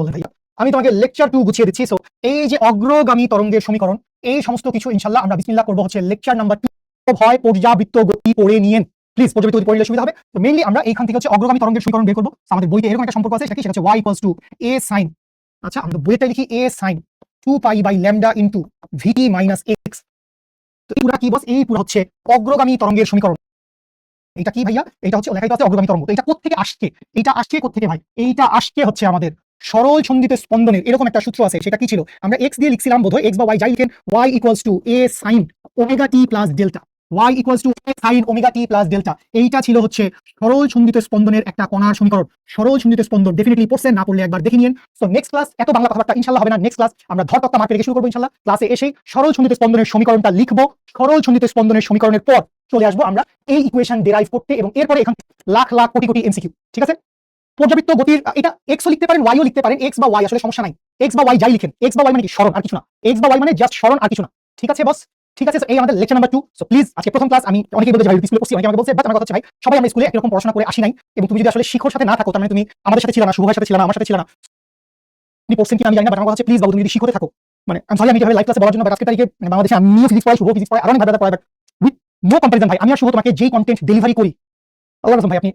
বলতে ভাইয়া আমি তোমাকে লেকচার 2 গুছিয়ে দিচ্ছি। সো এই যে অগ্রগামী তরঙ্গের সমীকরণ, এই সমস্ত কিছু ইনশাআল্লাহ আমরা বিসমিল্লাহ করব হচ্ছে লেকচার নাম্বার 2। হয় পর্যাবৃত্ত গতি পড়ে নিয়েন প্লিজ, পর্যাবৃত্ত গতি পড়লে সুবিধা হবে। তো মেইনলি আমরা এইখান থেকে হচ্ছে অগ্রগামী তরঙ্গের সমীকরণ বের করব। আমাদের বইতে এরকম একটা সম্পর্ক আছে, সেটা হচ্ছে y equals to a sin, আচ্ছা আমরা বইতে লিখি a sin 2 pi by lambda into vt minus x। তো এই পুরা কি বস? এই পুরো হচ্ছে অগ্রগামী তরঙ্গের সমীকরণ। এটা কি ভাইয়া? এটা হচ্ছে লেখাই আছে অগ্রগামী তরঙ্গ। তো এটা কোত্থেকে আসছে? এটা আসছে কোত্থেকে ভাই? এইটা আসছে হচ্ছে আমাদের সরল ছন্দিত স্পন্দনের এরকম একটা সূত্র আছে, সেটা কি ছিল? আমরা x দিয়ে লিখছিলাম বোধহয়, x বা y যাই লিখেন, y equals to a sin omega t plus delta, y equals to a sin omega t plus delta. এইটা ছিল হচ্ছে সরল ছন্দিত স্পন্দনের একটা কণার সমীকরণ। সরল ছন্দিত স্পন্দন ডেফিনেটলি পড়ছেন, না পড়লে একবার দেখে নিন। সো নেক্সট ক্লাস এত বাংলা কথাবার্তা ইনশাআল্লাহ হবে না, নেক্সট ক্লাস আমরা ধরতত্ত্ব মার্কে রেখে শুরু করব ইনশাআল্লাহ। ক্লাসে এসে সরল ছন্দিত স্পন্দনের সমীকরণটা লিখবো, সরল ছন্দিত স্পন্দনের সমীকরণের পর চলে আসবো আমরা এই ইকুয়েশন ডেরাইভ করতে, এবং এরপরে এখান লাখ লাখ কোটি কোটি এমসিকিউ, ঠিক আছে? পর্যাবৃত্ত গতির এটা এক্স ও লিখতে পারেন, ওয়াইও লিখতে পারেন, এক্স বা ওয়াই আসলে সমস্যা নাই, এক্স বা ওয়াই যাই লিখেন, এক্স বা ওয়াই মানে কি সরণ আর কিছু না, এক্স বা ওয়াই মানে জাস্ট সরণ আর কিছু না, ঠিক আছে বস? ঠিক আছে, এই আমাদের লেকচার নাম্বার 2। সো প্লিজ আজকে প্রথম ক্লাস, আমি অনেকেই বলতে ভাই স্কুলে পড়ছি, অনেকে আমাকে বলছে, বাট আমার কথা হচ্ছে ভাই সবাই আমরা স্কুলে একরকম পড়াশোনা করে আসি নাই, এবং তুমি যদি আসলে শিক্ষার সাথে না থাকো তার মানে তুমি আমাদের সাথে ছিল না, শুভ ভাইয়ের সাথে ছিল না, আমার সাথে ছিল না, তুমি পড়ছেন কি আমি জানি না, বাট আমার কথা হচ্ছে প্লিজ বাবু তুমি যদি শিক্ষতে থাকো, মানে আমি সরি আমি যেভাবে লাইভ ক্লাসে বলার জন্য, বাট আজকের তারিখে মানে বাংলাদেশে আমিও ফিজিক্স পড়াই, শুভ ফিজিক্স পড়াই, আরো অনেক ভাই পড়াই, বাট উইথ নো কম্পারিজন ভাই, আমি আর শুভ তোমাকে যেই কন্টেন্ট ডেলিভারি করি আল্লাহ রাসূল ভাই, আপনি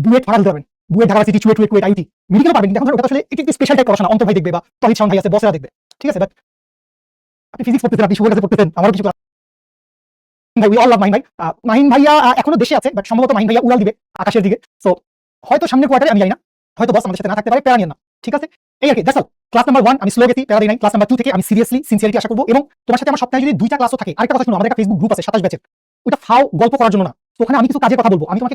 বুয়েট ফাড়া দিতে পারবেন, BUET Dhaka city CUET IT medical পারবেন, কিন্তু এখন ওটা আসলে একটু স্পেশাল টাইপ পড়াশোনা, অন্তর ভাই দেখবে বা তহিদ শাওন ভাই আছে, বসেরা দেখবে, ঠিক আছে? বাট আপনি ফিজিক্স পড়তেছেন, আপনি শুভের কাছে পড়তেছেন, আমার কিছু ভাই উই অল লাভ মাহিন ভাই। মাহিন ভাইয়া এখনো দেশে আছে, বাট সম্ভবত মাহিন ভাইয়া উড়াল দিবে আকাশের দিকে। সো হয়তো সামনের কোয়ার্টারে, আমি জানি না, হয়তো বস আমাদের সাথে না থাকতে পারে, প্যারা নিয়েন না, ঠিক আছে? এই আর কি, দ্যাটস অল। ক্লাস নাম্বার 1 আমি স্লো গেছি, প্যারা দিই নাই। ক্লাস নাম্বার 2 থেকে আমি সিনসিয়ারিটি আশা করবো, এবং তোমার সাথে আমার সপ্তাহে যদি 2টা ক্লাসও থাকে। আরেকটা কথা শুনো, আমাদের একটা ফেসবুক গ্রুপ আছে 27 ব্যাচের, ওটা ফাও গল্প করার জন্য না, তো ওখানে আমি কিছু কাজের কথা বলবো, আমি তোমাকে